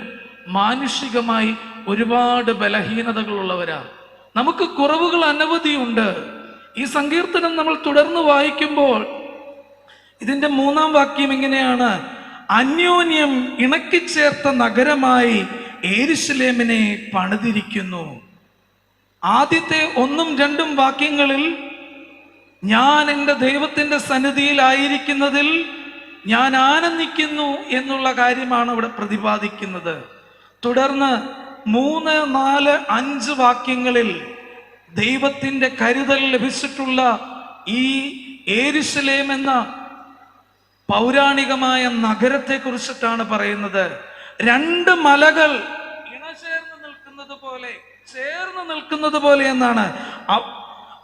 മാനുഷികമായി ഒരുപാട് ബലഹീനതകളുള്ളവരാ. നമുക്ക് കുറവുകൾ അനവധിയുണ്ട്. ഈ സങ്കീർത്തനം നമ്മൾ തുടർന്ന് വായിക്കുമ്പോൾ ഇതിന്റെ 3-ാം വാക്യം ഇങ്ങനെയാണ്: അന്യോന്യം ഇണക്കിച്ചേർത്ത നഗരമായി യെരൂശലേമിനെ പണിതിരിക്കുന്നു. ആദ്യത്തെ 1-2 വാക്യങ്ങളിൽ ഞാൻ എൻ്റെ ദൈവത്തിൻ്റെ സന്നിധിയിലായിരിക്കുന്നതിൽ ഞാൻ ആനന്ദിക്കുന്നു എന്നുള്ള കാര്യമാണ് ഇവിടെ പ്രതിപാദിക്കുന്നത്. തുടർന്ന് 3, 4, 5 വാക്യങ്ങളിൽ ദൈവത്തിൻ്റെ കരുതൽ ലഭിച്ചിട്ടുള്ള ഈ യെരൂശലേം എന്ന പൗരാണികമായ നഗരത്തെ കുറിച്ചിട്ടാണ് പറയുന്നത്. 2 മലകൾ ഇണചേർന്ന് നിൽക്കുന്നത് പോലെ എന്നാണ്.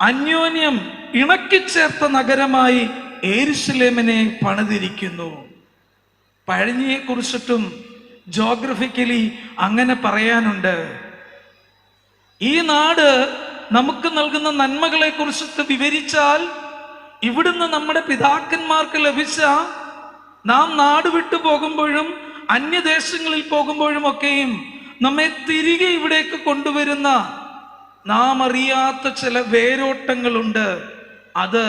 അന്യോന്യം ഇണക്കിച്ചേർത്ത നഗരമായി യെരൂശലേമിനെ പണിതിരിക്കുന്നു. പഴനിയെ കുറിച്ചിട്ടും ജോഗ്രഫിക്കലി അങ്ങനെ പറയാനുണ്ട്. ഈ നാട് നമുക്ക് നൽകുന്ന നന്മകളെ കുറിച്ചിട്ട് വിവരിച്ചാൽ, ഇവിടുന്ന് നമ്മുടെ പിതാക്കന്മാർക്ക് ലഭിച്ച, നാം നാട് വിട്ടു പോകുമ്പോഴും അന്യദേശങ്ങളിൽ പോകുമ്പോഴും ഒക്കെയും നമ്മെ തിരികെ ഇവിടേക്ക് കൊണ്ടുവരുന്ന നാം അറിയാത്ത ചില വേരോട്ടങ്ങളുണ്ട്. അത്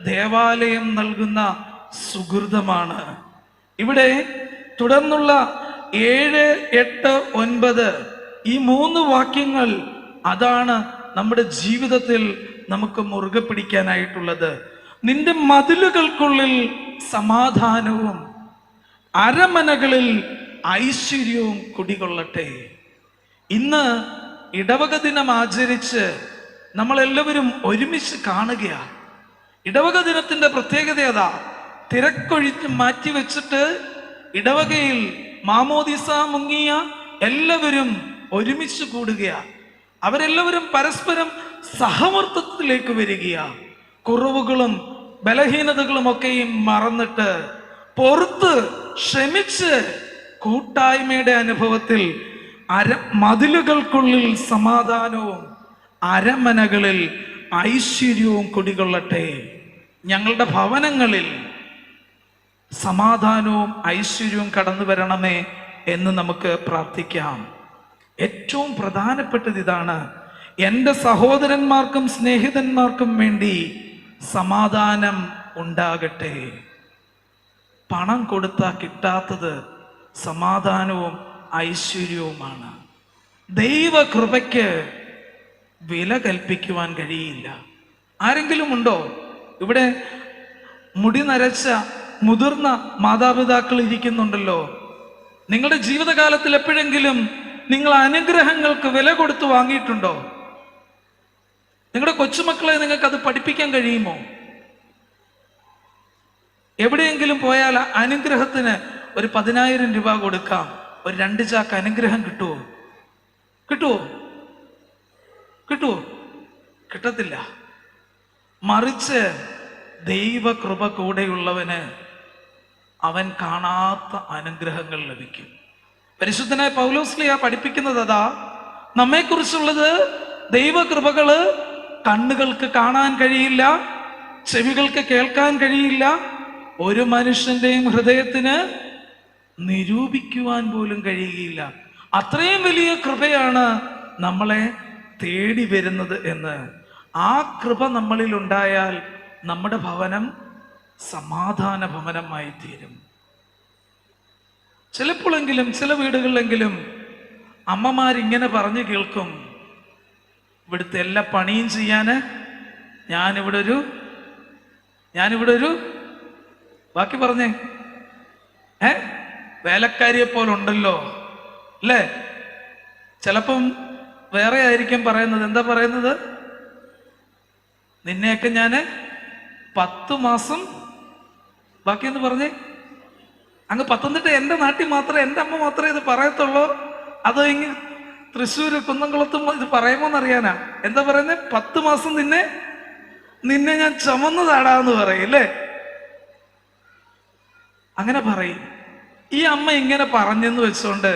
ദേവാലയം നൽകുന്ന സുഹൃതമാണ്. ഇവിടെ തുടർന്നുള്ള 7, 8, 9 ഈ 3 വാക്യങ്ങൾ അതാണ് നമ്മുടെ ജീവിതത്തിൽ നമുക്ക് മുറുകെ പിടിക്കാനായിട്ടുള്ളത്. നിന്റെ മതിലുകൾക്കുള്ളിൽ സമാധാനവും അരമനകളിൽ ഐശ്വര്യവും കുടികൊള്ളട്ടെ. ഇന്ന് ഇടവക ദിനം ആചരിച്ച് നമ്മളെല്ലാവരും ഒരുമിച്ച് കാണുകയാണ്. ഇടവക ദിനത്തിന്റെ പ്രത്യേകത അതാ. തിരക്കൊഴിച്ച് മാറ്റിവെച്ചിട്ട് ഇടവകയിൽ മാമോദിസ മുങ്ങിയ എല്ലാവരും ഒരുമിച്ച് കൂടുകയാണ്. അവരെല്ലാവരും പരസ്പരം സഹവർത്തിത്വത്തിലേക്ക് വരികയാണ്. കുറവുകളും ബലഹീനതകളും ഒക്കെയും മറന്നിട്ട് പുറത്ത് ക്ഷമിച്ച് കൂട്ടായ്മയുടെ അനുഭവത്തിൽ മതിലുകൾക്കുള്ളിൽ സമാധാനവും അരമനകളിൽ ഐശ്വര്യവും കുടികൊള്ളട്ടെ. ഞങ്ങളുടെ ഭവനങ്ങളിൽ സമാധാനവും ഐശ്വര്യവും കടന്നു വരണമേ എന്ന് നമുക്ക് പ്രാർത്ഥിക്കാം. ഏറ്റവും പ്രധാനപ്പെട്ടത് ഇതാണ്: എൻ്റെ സഹോദരന്മാർക്കും സ്നേഹിതന്മാർക്കും വേണ്ടി സമാധാനം ഉണ്ടാകട്ടെ. പണം കൊടുത്താൽ കിട്ടാത്തത് സമാധാനവും ഐശ്വര്യവുമാണ്. ദൈവകൃപയ്ക്ക് വില കൽപ്പിക്കുവാൻ കഴിയില്ല. ആരെങ്കിലും ഉണ്ടോ ഇവിടെ? മുടി നരച്ച മുതിർന്ന മാതാപിതാക്കൾ ഇരിക്കുന്നുണ്ടല്ലോ. നിങ്ങളുടെ ജീവിതകാലത്തിൽ എപ്പോഴെങ്കിലും നിങ്ങൾ അനുഗ്രഹങ്ങൾക്ക് വില കൊടുത്ത് വാങ്ങിയിട്ടുണ്ടോ? നിങ്ങളുടെ കൊച്ചുമക്കളെ നിങ്ങൾക്ക് അത് പഠിപ്പിക്കാൻ കഴിയുമോ? എവിടെയെങ്കിലും പോയാൽ അനുഗ്രഹത്തിന് ഒരു 10,000 രൂപ കൊടുക്കാം, ഒരു 2 ചാക്ക് അനുഗ്രഹം കിട്ടുമോ? കിട്ടത്തില്ല. മറിച്ച് ദൈവകൃപ കൂടെയുള്ളവന് അവൻ കാണാത്ത അനുഗ്രഹങ്ങൾ ലഭിക്കും. പരിശുദ്ധനായ പൗലോസ്ലീഹ പഠിപ്പിക്കുന്നത് അതാ. നമ്മെക്കുറിച്ചുള്ളത് ദൈവകൃപകള് കണ്ണുകൾക്ക് കാണാൻ കഴിയില്ല, ചെവികൾക്ക് കേൾക്കാൻ കഴിയില്ല, ഒരു മനുഷ്യന്റെയും ഹൃദയത്തിന് നിരൂപിക്കുവാൻ പോലും കഴിയുകയില്ല. അത്രയും വലിയ കൃപയാണ് നമ്മളെ തേടി വരുന്നത് എന്ന്. ആ കൃപ നമ്മളിൽ ഉണ്ടായാൽ നമ്മുടെ ഭവനം സമാധാന ഭവനമായി തീരും. ചിലപ്പോഴെങ്കിലും ചില വീടുകളിലെങ്കിലും അമ്മമാരിങ്ങനെ പറഞ്ഞു കേൾക്കും, ഇവിടുത്തെ എല്ലാ പണിയും ചെയ്യാന് ഞാനിവിടെ ഒരു ബാക്കി പറഞ്ഞേ വേലക്കാരിയെ പോലെ ഉണ്ടല്ലോ അല്ലേ? ചിലപ്പം വേറെ ആയിരിക്കും പറയുന്നത്. എന്താ പറയുന്നത്? നിന്നെയൊക്കെ ഞാന് 10 മാസം ബാക്കിയെന്ന് പറഞ്ഞേ. അങ്ങ് പത്തനംതിട്ട എൻ്റെ നാട്ടിൽ മാത്രമേ, എൻ്റെ അമ്മ മാത്രമേ ഇത് പറയത്തുള്ളൂ. അതോ ഇങ്ങനെ തൃശ്ശൂര് കുന്നംകുളത്തും ഇത് പറയുമോന്നറിയാനാ. എന്താ പറയുന്നത്? 10 മാസം നിന്നെ ഞാൻ ചുമന്നതാടാന്ന് പറയും അല്ലേ? അങ്ങനെ പറയും. ഈ അമ്മ ഇങ്ങനെ പറഞ്ഞെന്ന് വെച്ചോണ്ട്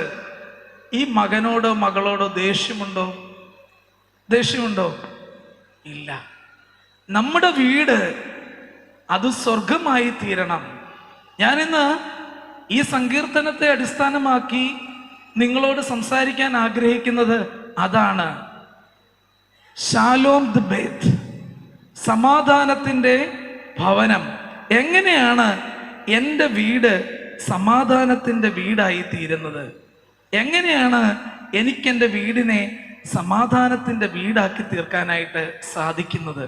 ഈ മകനോടോ മകളോടോ ദേഷ്യമുണ്ടോ? ദേഷ്യമുണ്ടോ? ഇല്ല. നമ്മുടെ വീട് അത് സ്വർഗമായി തീരണം. ഞാനിന്ന് ഈ സങ്കീർത്തനത്തെ അടിസ്ഥാനമാക്കി നിങ്ങളോട് സംസാരിക്കാൻ ആഗ്രഹിക്കുന്നത് അതാണ്. ഷാലോം ദ് ബേത്ത്, സമാധാനത്തിൻ്റെ ഭവനം. എങ്ങനെയാണ് എൻ്റെ വീട് സമാധാനത്തിൻ്റെ വീടായി തീരുന്നത്? എങ്ങനെയാണ് എനിക്കെൻ്റെ വീടിനെ സമാധാനത്തിൻ്റെ വീടാക്കി തീർക്കാനായിട്ട് സാധിക്കുന്നത്?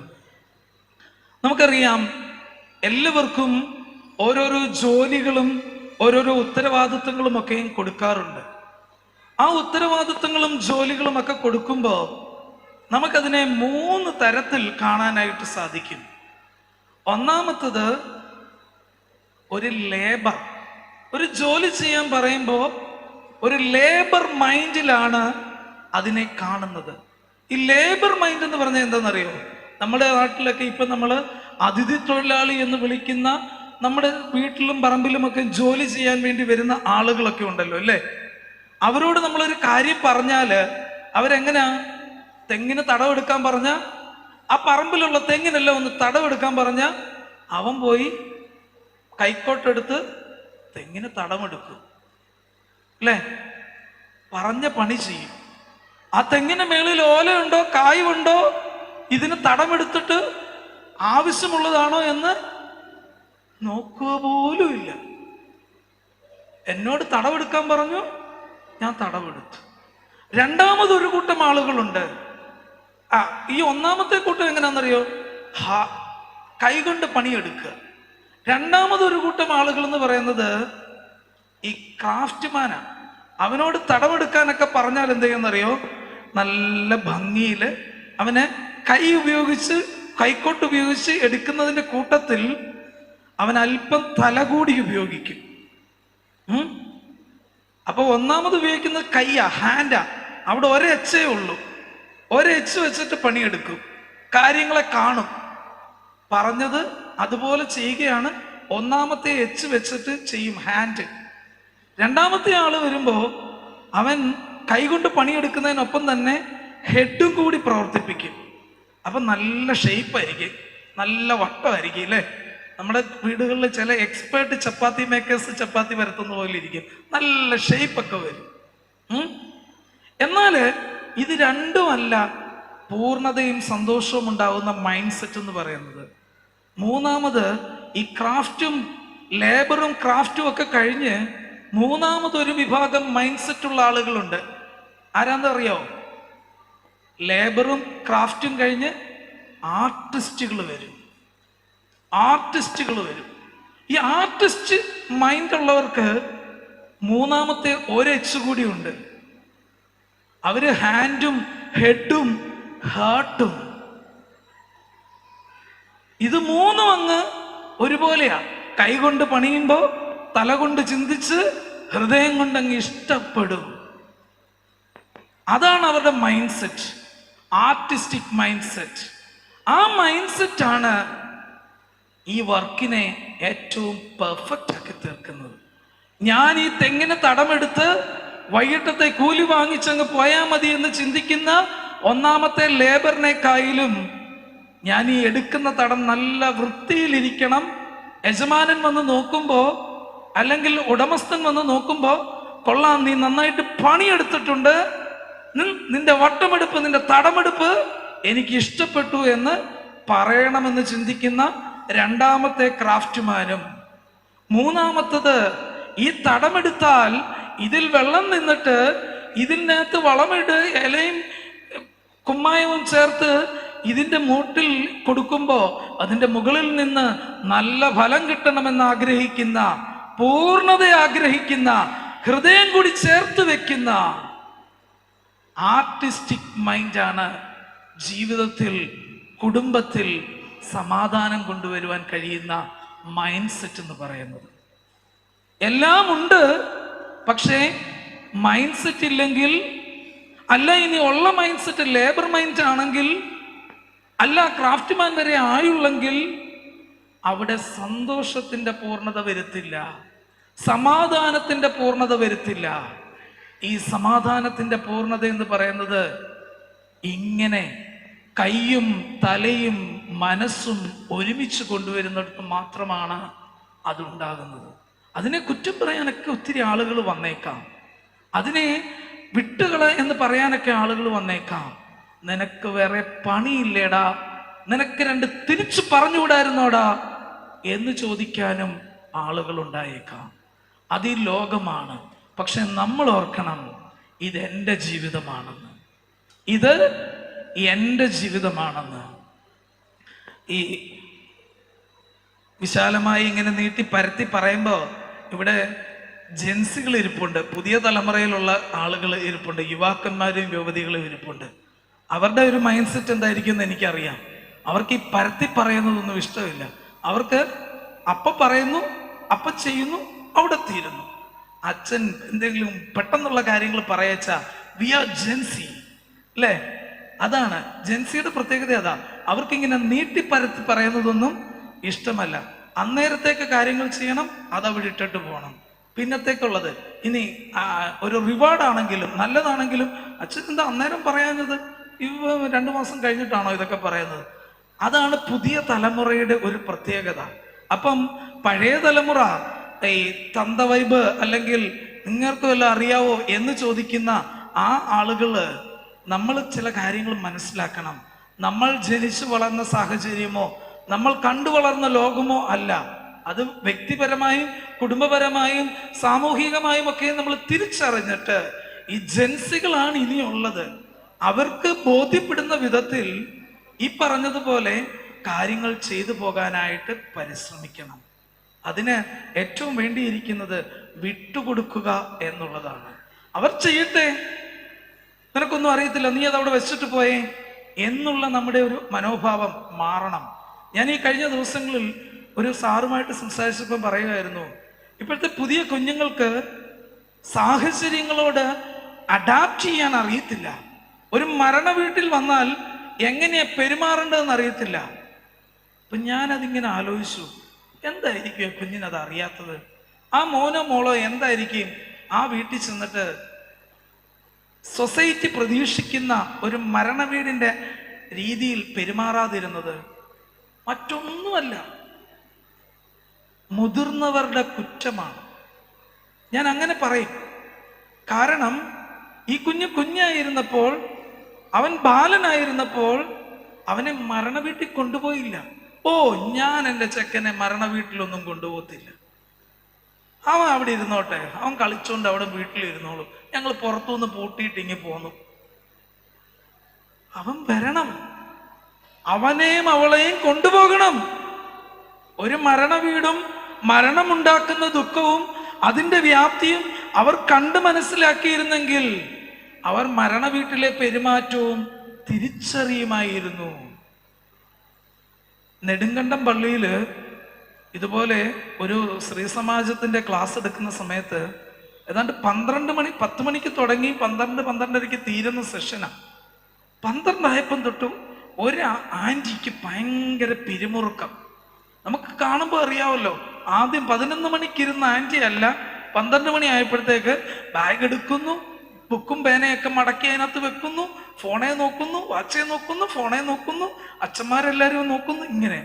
നമുക്കറിയാം, എല്ലാവർക്കും ഓരോരോ ജോലികളും ഓരോരോ ഉത്തരവാദിത്വങ്ങളും ഒക്കെയും കൊടുക്കാറുണ്ട്. ആ ഉത്തരവാദിത്വങ്ങളും ജോലികളും ഒക്കെ കൊടുക്കുമ്പോൾ നമുക്കതിനെ 3 തരത്തിൽ കാണാനായിട്ട് സാധിക്കും. ഒന്നാമത്തത് ഒരു ലേബർ. ഒരു ജോലി ചെയ്യാൻ പറയുമ്പോൾ ഒരു ലേബർ മൈൻഡിലാണ് അതിനെ കാണുന്നത്. ഈ ലേബർ മൈൻഡ് എന്ന് പറഞ്ഞാൽ എന്താണെന്നറിയോ? നമ്മുടെ നാട്ടിലൊക്കെ ഇപ്പം നമ്മൾ അതിഥി തൊഴിലാളി എന്ന് വിളിക്കുന്ന, നമ്മുടെ വീട്ടിലും പറമ്പിലുമൊക്കെ ജോലി ചെയ്യാൻ വേണ്ടി വരുന്ന ആളുകളൊക്കെ ഉണ്ടല്ലോ അല്ലേ? അവരോട് നമ്മളൊരു കാര്യം പറഞ്ഞാൽ അവരെങ്ങനെയാ? തെങ്ങിന് തടവെടുക്കാൻ പറഞ്ഞാൽ, ആ പറമ്പിലുള്ള തെങ്ങിനല്ല ഒന്ന് തടവെടുക്കാൻ പറഞ്ഞാൽ അവൻ പോയി കൈക്കോട്ടെടുത്ത് തെങ്ങിന് തടമെടുക്കും അല്ലേ? പറഞ്ഞ പണി ചെയ്യും. ആ തെങ്ങിന് മേളിൽ ഓലയുണ്ടോ കായുണ്ടോ, ഇതിന് തടമെടുത്തിട്ട് ആവശ്യമുള്ളതാണോ എന്ന് നോക്കുക പോലും ഇല്ല. എന്നോട് തടവെടുക്കാൻ പറഞ്ഞു, ഞാൻ തടവെടുത്തു. രണ്ടാമതൊരു കൂട്ടം ആളുകളുണ്ട്. ഈ ഒന്നാമത്തെ കൂട്ടം എങ്ങനെയാണെന്നറിയോ? കൈകൊണ്ട് പണിയെടുക്കുക. രണ്ടാമതൊരു കൂട്ടം ആളുകൾ എന്ന് പറയുന്നത് ഈ ക്രാഫ്റ്റ്മാനാ. അവനോട് തടവെടുക്കാനൊക്കെ പറഞ്ഞാൽ എന്ത് ചെയ്യുമെന്നറിയോ? നല്ല ഭംഗിയിൽ അവനെ കൈക്കോട്ട് ഉപയോഗിച്ച് എടുക്കുന്നതിൻ്റെ കൂട്ടത്തിൽ അവൻ അല്പം തല കൂടി ഉപയോഗിക്കും. അപ്പൊ ഒന്നാമത് ഉപയോഗിക്കുന്നത് കയ്യാ, ഹാൻഡാ. അവിടെ ഒരെച്ചേ ഉള്ളൂ. ഒരെച്ച് വെച്ചിട്ട് പണിയെടുക്കും, കാര്യങ്ങളെ കാണും. പറഞ്ഞത് അതുപോലെ ചെയ്യുകയാണ്. ഒന്നാമത്തെ എച്ച് വെച്ചിട്ട് ചെയ്യും, ഹാൻഡ്. രണ്ടാമത്തെ ആള് വരുമ്പോ അവൻ കൈകൊണ്ട് പണിയെടുക്കുന്നതിനൊപ്പം തന്നെ ഹെഡും കൂടി പ്രവർത്തിപ്പിക്കും. അപ്പൊ നല്ല ഷേപ്പായിരിക്കും, നല്ല വട്ടമായിരിക്കും അല്ലേ? നമ്മുടെ വീടുകളിൽ ചില എക്സ്പേർട്ട് ചപ്പാത്തി മേക്കേഴ്സ് ചപ്പാത്തി പരത്തുന്ന പോലെ ഇരിക്കും, നല്ല ഷേപ്പൊക്കെ വരും. എന്നാൽ ഇത് രണ്ടുമല്ല പൂർണ്ണതയും സന്തോഷവും ഉണ്ടാകുന്ന മൈൻഡ് സെറ്റ് എന്ന് പറയുന്നത്. മൂന്നാമത് ഈ ക്രാഫ്റ്റും ലേബറും ക്രാഫ്റ്റും ഒക്കെ കഴിഞ്ഞ് മൂന്നാമതൊരു വിഭാഗം മൈൻഡ് സെറ്റുള്ള ആളുകളുണ്ട്. ആരാന്നറിയോ? ലേബറും ക്രാഫ്റ്റും കഴിഞ്ഞ് ആർട്ടിസ്റ്റുകൾ വരും. ഈ ആർട്ടിസ്റ്റ് മൈൻഡ് ഉള്ളവർക്ക് മൂന്നാമത്തെ ഒരെച്ച് കൂടിയുണ്ട്. അവര് ഹാൻഡും ഹെഡും ഹാർട്ടും ഇത് മൂന്നും അങ്ങ് ഒരുപോലെയാ. കൈകൊണ്ട് പണിയുമ്പോ തല കൊണ്ട് ചിന്തിച്ച് ഹൃദയം കൊണ്ട് അങ്ങ് ഇഷ്ടപ്പെടും. അതാണ് അവരുടെ mind set, artistic mind set. ആ മൈൻഡ് സെറ്റ് ആണ് ഈ വർക്കിനെ ഏറ്റവും പെർഫെക്റ്റ് ആക്കി തീർക്കുന്നത്. ഞാൻ ഈ തെങ്ങിന് തടമെടുത്ത് വൈകിട്ടത്തെ കൂലി വാങ്ങിച്ചങ്ങ് പോയാൽ മതി എന്ന് ചിന്തിക്കുന്ന ഒന്നാമത്തെ ലേബറിനെക്കായാലും ഞാൻ ഈ എടുക്കുന്ന തടം നല്ല വൃത്തിയിലിരിക്കണം. യജമാനൻ വന്ന് നോക്കുമ്പോ, അല്ലെങ്കിൽ ഉടമസ്ഥൻ വന്ന് നോക്കുമ്പോ, കൊള്ളാം, നീ നന്നായിട്ട് പണിയെടുത്തിട്ടുണ്ട്, നിന്റെ വട്ടമെടുപ്പ്, നിന്റെ തടമെടുപ്പ് എനിക്ക് ഇഷ്ടപ്പെട്ടു എന്ന് പറയണമെന്ന് ചിന്തിക്കുന്ന രണ്ടാമത്തെ ക്രാഫ്റ്റ്മാനും. മൂന്നാമത്തത്, ഈ തടമെടുത്താൽ ഇതിൽ വെള്ളം നിന്നിട്ട് ഇതിനകത്ത് വളമിട്ട് ഇലയും കുമ്മായവും ചേർത്ത് ഇതിൻ്റെ മൂട്ടിൽ കൊടുക്കുമ്പോൾ അതിൻ്റെ മുകളിൽ നിന്ന് നല്ല ഫലം കിട്ടണമെന്ന് ആഗ്രഹിക്കുന്ന, പൂർണ്ണത ആഗ്രഹിക്കുന്ന, ഹൃദയം കൂടി ചേർത്ത് വെക്കുന്ന ആർട്ടിസ്റ്റിക് മൈൻഡാണ് ജീവിതത്തിൽ, കുടുംബത്തിൽ സമാധാനം കൊണ്ടുവരുവാൻ കഴിയുന്ന മൈൻഡ് സെറ്റ് എന്ന് പറയുന്നത്. എല്ലാം ഉണ്ട്, പക്ഷേ മൈൻഡ് സെറ്റ് ഇല്ലെങ്കിൽ, അല്ല ഇനി ഉള്ള മൈൻഡ് സെറ്റ് ലേബർ മൈൻഡ് ആണെങ്കിൽ, അല്ല ക്രാഫ്റ്റ്മാൻ വരെ ആയുള്ളെങ്കിൽ അവിടെ സന്തോഷത്തിന്റെ പൂർണ്ണത വരുത്തില്ല, സമാധാനത്തിന്റെ പൂർണ്ണത വരുത്തില്ല. ഈ സമാധാനത്തിന്റെ പൂർണ്ണത എന്ന് പറയുന്നത് ഇങ്ങനെ കൈയും തലയും മനസ്സും ഒരുമിച്ച് കൊണ്ടുവരുന്നിടത്ത് മാത്രമാണ് അതുണ്ടാകുന്നത്. അതിനെ കുറ്റം പറയാനൊക്കെ ഒത്തിരി ആളുകൾ വന്നേക്കാം, അതിനെ വിട്ടുകള എന്ന് പറയാനൊക്കെ ആളുകൾ വന്നേക്കാം. നിനക്ക് വേറെ പണിയില്ലേടാ, നിനക്ക് രണ്ട് തിരിച്ചു പറഞ്ഞുകൂടായിരുന്നോടാ എന്ന് ചോദിക്കാനും ആളുകൾ ഉണ്ടായേക്കാം. അത് ഈ ലോകമാണ്. പക്ഷെ നമ്മൾ ഓർക്കണം, ഇത് എൻ്റെ ജീവിതമാണെന്ന്, ഇത് എൻ്റെ ജീവിതമാണെന്ന്. ഈ വിശാലമായി ഇങ്ങനെ നീട്ടി പരത്തി പറയുമ്പോൾ ഇവിടെ ജെൻസികൾ ഇരിപ്പുണ്ട്, പുതിയ തലമുറയിലുള്ള ആളുകൾ ഇരിപ്പുണ്ട്, യുവാക്കന്മാരും യുവതികളും ഇരിപ്പുണ്ട്. അവരുടെ ഒരു മൈൻഡ് സെറ്റ് എന്തായിരിക്കും എന്ന് എനിക്കറിയാം. അവർക്ക് ഈ പരത്തി പറയുന്നതൊന്നും ഇഷ്ടമില്ല. അവർക്ക് അപ്പ പറയുന്നു, അപ്പ ചെയ്യുന്നു, അവിടെ തീരുന്നു. അച്ഛൻ എന്തെങ്കിലും പെട്ടെന്നുള്ള കാര്യങ്ങൾ പറയച്ചാ വി ആർ ജെൻസി അല്ലേ? അതാണ് ജെൻസിയുടെ പ്രത്യേകത. അതാ, അവർക്കിങ്ങനെ നീട്ടി പരത്തി പറയുന്നതൊന്നും ഇഷ്ടമല്ല. അന്നേരത്തേക്ക് കാര്യങ്ങൾ ചെയ്യണം, അതവിടെ ഇട്ടിട്ട് പോകണം. പിന്നത്തേക്കുള്ളത് ഇനി ഒരു റിവാർഡാണെങ്കിലും നല്ലതാണെങ്കിലും അച്ഛൻ എന്താ അന്നേരം പറയാഞ്ഞത്, 2 മാസം കഴിഞ്ഞിട്ടാണോ ഇതൊക്കെ പറയുന്നത്? അതാണ് പുതിയ തലമുറയുടെ ഒരു പ്രത്യേകത. അപ്പം പഴയ തലമുറ ഈ തന്ത വൈബ് അല്ലെങ്കിൽ നിങ്ങൾക്ക് വല്ല അറിയാവോ എന്ന് ചോദിക്കുന്ന ആ ആളുകള്, നമ്മൾ ചില കാര്യങ്ങൾ മനസ്സിലാക്കണം. നമ്മൾ ജനിച്ചു വളർന്ന സാഹചര്യമോ നമ്മൾ കണ്ടു വളർന്ന ലോകമോ അല്ല. അത് വ്യക്തിപരമായും കുടുംബപരമായും സാമൂഹികമായും ഒക്കെ നമ്മൾ തിരിച്ചറിഞ്ഞിട്ട് ഈ ജെൻസികളാണ് ഇനിയുള്ളത്. അവർക്ക് ബോധ്യപ്പെടുന്ന വിധത്തിൽ ഈ പറഞ്ഞതുപോലെ കാര്യങ്ങൾ ചെയ്തു പോകാനായിട്ട് പരിശ്രമിക്കണം. അതിന് ഏറ്റവും വേണ്ടിയിരിക്കുന്നത് വിട്ടുകൊടുക്കുക എന്നുള്ളതാണ്. അവർ ചെയ്യട്ടെ, നിനക്കൊന്നും അറിയത്തില്ല, നീ അതവിടെ വെച്ചിട്ട് പോയേ എന്നുള്ള നമ്മുടെ ഒരു മനോഭാവം മാറണം. ഞാൻ ഈ കഴിഞ്ഞ ദിവസങ്ങളിൽ ഒരു സാറുമായിട്ട് സംസാരിച്ചപ്പോൾ പറയുമായിരുന്നു, ഇപ്പോഴത്തെ പുതിയ കുഞ്ഞുങ്ങൾക്ക് സാഹചര്യങ്ങളോട് അഡാപ്റ്റ് ചെയ്യാൻ അറിയത്തില്ല. ഒരു മരണ വീട്ടിൽ വന്നാൽ എങ്ങനെയാ പെരുമാറേണ്ടതെന്ന് അറിയത്തില്ല. അപ്പൊ ഞാനതിങ്ങനെ ആലോചിച്ചു, എന്തായിരിക്കും കുഞ്ഞിനത് അറിയാത്തത്? ആ മോനോ മോളോ എന്തായിരിക്കും ആ വീട്ടിൽ ചെന്നിട്ട് സൊസൈറ്റി പ്രതീക്ഷിക്കുന്ന ഒരു മരണ വീടിന്റെ രീതിയിൽ പെരുമാറാതിരുന്നത്? മറ്റൊന്നുമല്ല, മുതിർന്നവരുടെ കുറ്റമാണ്. ഞാൻ അങ്ങനെ പറയും. കാരണം ഈ കുഞ്ഞായിരുന്നപ്പോൾ, അവൻ ബാലനായിരുന്നപ്പോൾ അവനെ മരണ വീട്ടിൽ കൊണ്ടുപോയില്ല. ഞാൻ എൻ്റെ ചെക്കനെ മരണ വീട്ടിലൊന്നും കൊണ്ടുപോകത്തില്ല, അവൻ അവിടെ ഇരുന്നോട്ടെ, അവൻ കളിച്ചോണ്ട് അവിടെ വീട്ടിലിരുന്നോളൂ, ഞങ്ങൾ പുറത്തുനിന്ന് പൂട്ടിയിട്ട് ഇങ്ങ് പോന്നു. അവൻ വരണം, അവനെയും അവളെയും കൊണ്ടുപോകണം. ഒരു മരണ വീടും മരണമുണ്ടാക്കുന്ന ദുഃഖവും അതിൻ്റെ വ്യാപ്തിയും അവർ കണ്ട് മനസ്സിലാക്കിയിരുന്നെങ്കിൽ അവർ മരണ വീട്ടിലെ പെരുമാറ്റവും തിരിച്ചറിയുമായിരുന്നു. നെടുങ്കണ്ടം പള്ളിയിൽ ഇതുപോലെ ഒരു സ്ത്രീ സമാജത്തിന്റെ ക്ലാസ് എടുക്കുന്ന സമയത്ത് ഏതാണ്ട് 10 മണിക്ക് തുടങ്ങി 12-12:30 തീരുന്ന സെഷനാണ്. 12 ആയപ്പം തൊട്ട് ഒരു ആന്റിക്ക് ഭയങ്കര പിരിമുറുക്കം. നമുക്ക് കാണുമ്പോൾ അറിയാമല്ലോ, ആദ്യം 11 മണിക്കിരുന്ന ആന്റി അല്ല, 12 മണി ആയപ്പോഴത്തേക്ക് ബാഗ് എടുക്കുന്നു, ബുക്കും പേനയൊക്കെ മടക്കി അതിനകത്ത് വെക്കുന്നു, ഫോണെ നോക്കുന്നു, വാച്ചെ നോക്കുന്നു, ഫോണെ നോക്കുന്നു, അച്ഛന്മാരെല്ലാരും നോക്കുന്നു, ഇങ്ങനെ.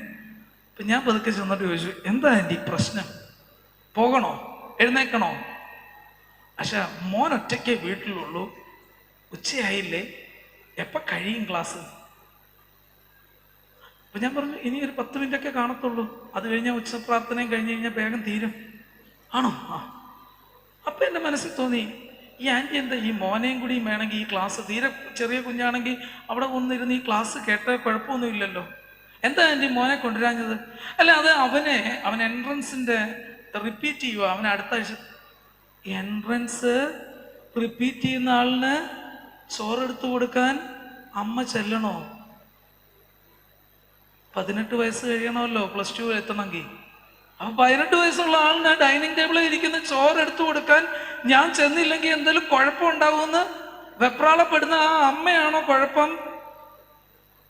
അപ്പൊ ഞാൻ പതുക്കെ ചെന്നിട്ട് ചോദിച്ചു, എന്താ ആന്റി പ്രശ്നം? പോകണോ? എഴുന്നേക്കണോ? പക്ഷെ മോൻ ഒറ്റയ്ക്കേ വീട്ടിലുള്ളൂ, ഉച്ചയായില്ലേ, എപ്പോൾ കഴിയും ക്ലാസ്? അപ്പൊ ഞാൻ പറഞ്ഞു, ഇനി ഒരു 10 മിനിറ്റൊക്കെ കാണത്തുള്ളൂ, അത് കഴിഞ്ഞാൽ ഉച്ചപ്രാർത്ഥനയും കഴിഞ്ഞ് കഴിഞ്ഞാൽ വേഗം തീരും. ആണോ? അപ്പൊ എൻ്റെ മനസ്സിൽ തോന്നി, ഈ ആൻറ്റി എന്താ ഈ മോനെയും കൂടിയും വേണമെങ്കിൽ ഈ ക്ലാസ്, തീരെ ചെറിയ കുഞ്ഞാണെങ്കിൽ അവിടെ വന്നിരുന്ന് ഈ ക്ലാസ് കേട്ട കുഴപ്പമൊന്നും ഇല്ലല്ലോ, എന്താ ആൻറ്റി മോനെ കൊണ്ടുവരാഞ്ഞത്? അല്ല, അത് അവൻ എൻട്രൻസിൻ്റെ റിപ്പീറ്റ് ചെയ്യുക, അവന് അടുത്ത ആഴ്ച. എൻട്രൻസ് റിപ്പീറ്റ് ചെയ്യുന്ന ആളിന് ചോറെടുത്ത് കൊടുക്കാൻ അമ്മ ചെല്ലണോ? 18 വയസ്സ് കഴിയണമല്ലോ +2 എത്തണമെങ്കിൽ. അപ്പൊ 18 വയസ്സുള്ള ആളിന് ഡൈനിങ് ടേബിളിൽ ഇരിക്കുന്ന ചോറെടുത്തു കൊടുക്കാൻ ഞാൻ ചെന്നില്ലെങ്കിൽ എന്തെങ്കിലും കുഴപ്പമുണ്ടാവുമെന്ന് വെപ്രാളപ്പെടുന്ന ആ അമ്മയാണോ കുഴപ്പം,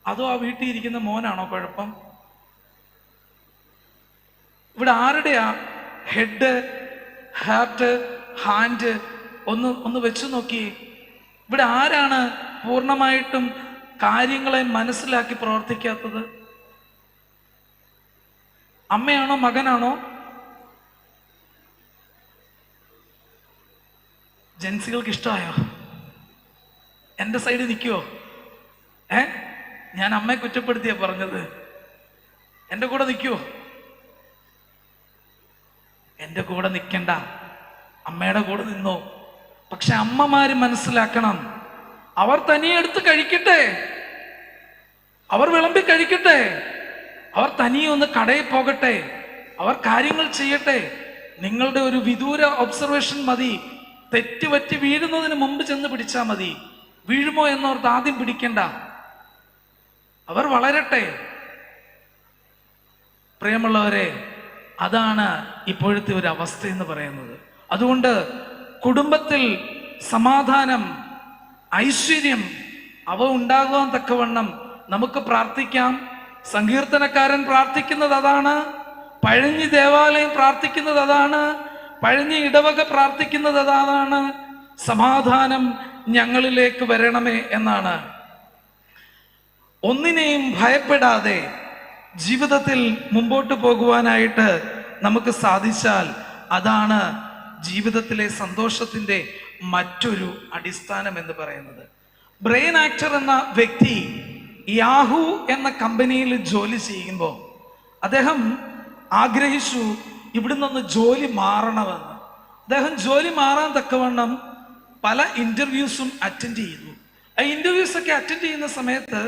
അതോ ആ വീട്ടിൽ ഇരിക്കുന്ന മോനാണോ കുഴപ്പം? ഇവിടെ ആരുടെയാ ഹെഡ്, ഹാർട്ട്, ഹാൻഡ് ഒന്ന് വെച്ചു നോക്കിയേ. ഇവിടെ ആരാണ് പൂർണ്ണമായിട്ടും കാര്യങ്ങളെ മനസ്സിലാക്കി പ്രവർത്തിക്കാത്തത്? അമ്മയാണോ മകനാണോ? ജെൻസികൾക്ക് ഇഷ്ടമായോ? എൻ്റെ സൈഡിൽ നിൽക്കുവോ? ഞാൻ അമ്മയെ കുറ്റപ്പെടുത്തിയാ പറഞ്ഞത്. എൻ്റെ കൂടെ നിൽക്കുവോ? എൻ്റെ കൂടെ നിൽക്കണ്ട, അമ്മയുടെ കൂടെ നിന്നോ. പക്ഷെ അമ്മമാര് മനസ്സിലാക്കണം, അവർ തനിയെ എടുത്ത് കഴിക്കട്ടെ, അവർ വിളമ്പി കഴിക്കട്ടെ, അവർ തനിയെ ഒന്ന് കടയിൽ പോകട്ടെ, അവർ കാര്യങ്ങൾ ചെയ്യട്ടെ. നിങ്ങളുടെ ഒരു വിദൂര ഒബ്സർവേഷൻ മതി. തെറ്റുപറ്റി വീഴുന്നതിന് മുമ്പ് ചെന്ന് പിടിച്ചാൽ മതി. വീഴുമോ എന്നോർത്ത് ആദ്യം പിടിക്കണ്ട, അവർ വളരട്ടെ. പ്രിയമുള്ളവരെ, അതാണ് ഇപ്പോഴത്തെ ഒരു അവസ്ഥ എന്ന് പറയുന്നത്. അതുകൊണ്ട് കുടുംബത്തിൽ സമാധാനം, ഐശ്വര്യം അവ ഉണ്ടാകുവാൻ തക്കവണ്ണം നമുക്ക് പ്രാർത്ഥിക്കാം. സങ്കീർത്തനക്കാരൻ പ്രാർത്ഥിക്കുന്നത് അതാണ്, പഴഞ്ഞി ദേവാലയം പ്രാർത്ഥിക്കുന്നത് അതാണ്, പഴഞ്ഞി ഇടവക പ്രാർത്ഥിക്കുന്നത് അതാണ്. സമാധാനം ഞങ്ങളിലേക്ക് വരണമേ എന്നാണ്. ഒന്നിനെയും ഭയപ്പെടാതെ ജീവിതത്തിൽ മുമ്പോട്ട് പോകുവാനായിട്ട് നമുക്ക് സാധിച്ചാൽ അതാണ് ജീവിതത്തിലെ സന്തോഷത്തിന്റെ മറ്റൊരു അടിസ്ഥാനം എന്ന് പറയുന്നത്. ബ്രെയിൻ ആക്ടർ എന്ന വ്യക്തി യാഹൂ എന്ന കമ്പനിയിൽ ജോലി ചെയ്യുമ്പോൾ അദ്ദേഹം ആഗ്രഹിച്ചു ഇവിടുന്ന് ജോലി മാറണമെന്ന്. അദ്ദേഹം ജോലി മാറാൻ തക്കവണ്ണം പല ഇന്റർവ്യൂസും അറ്റൻഡ് ചെയ്തു. ആ ഇന്റർവ്യൂസ് ഒക്കെ അറ്റൻഡ് ചെയ്യുന്ന സമയത്ത്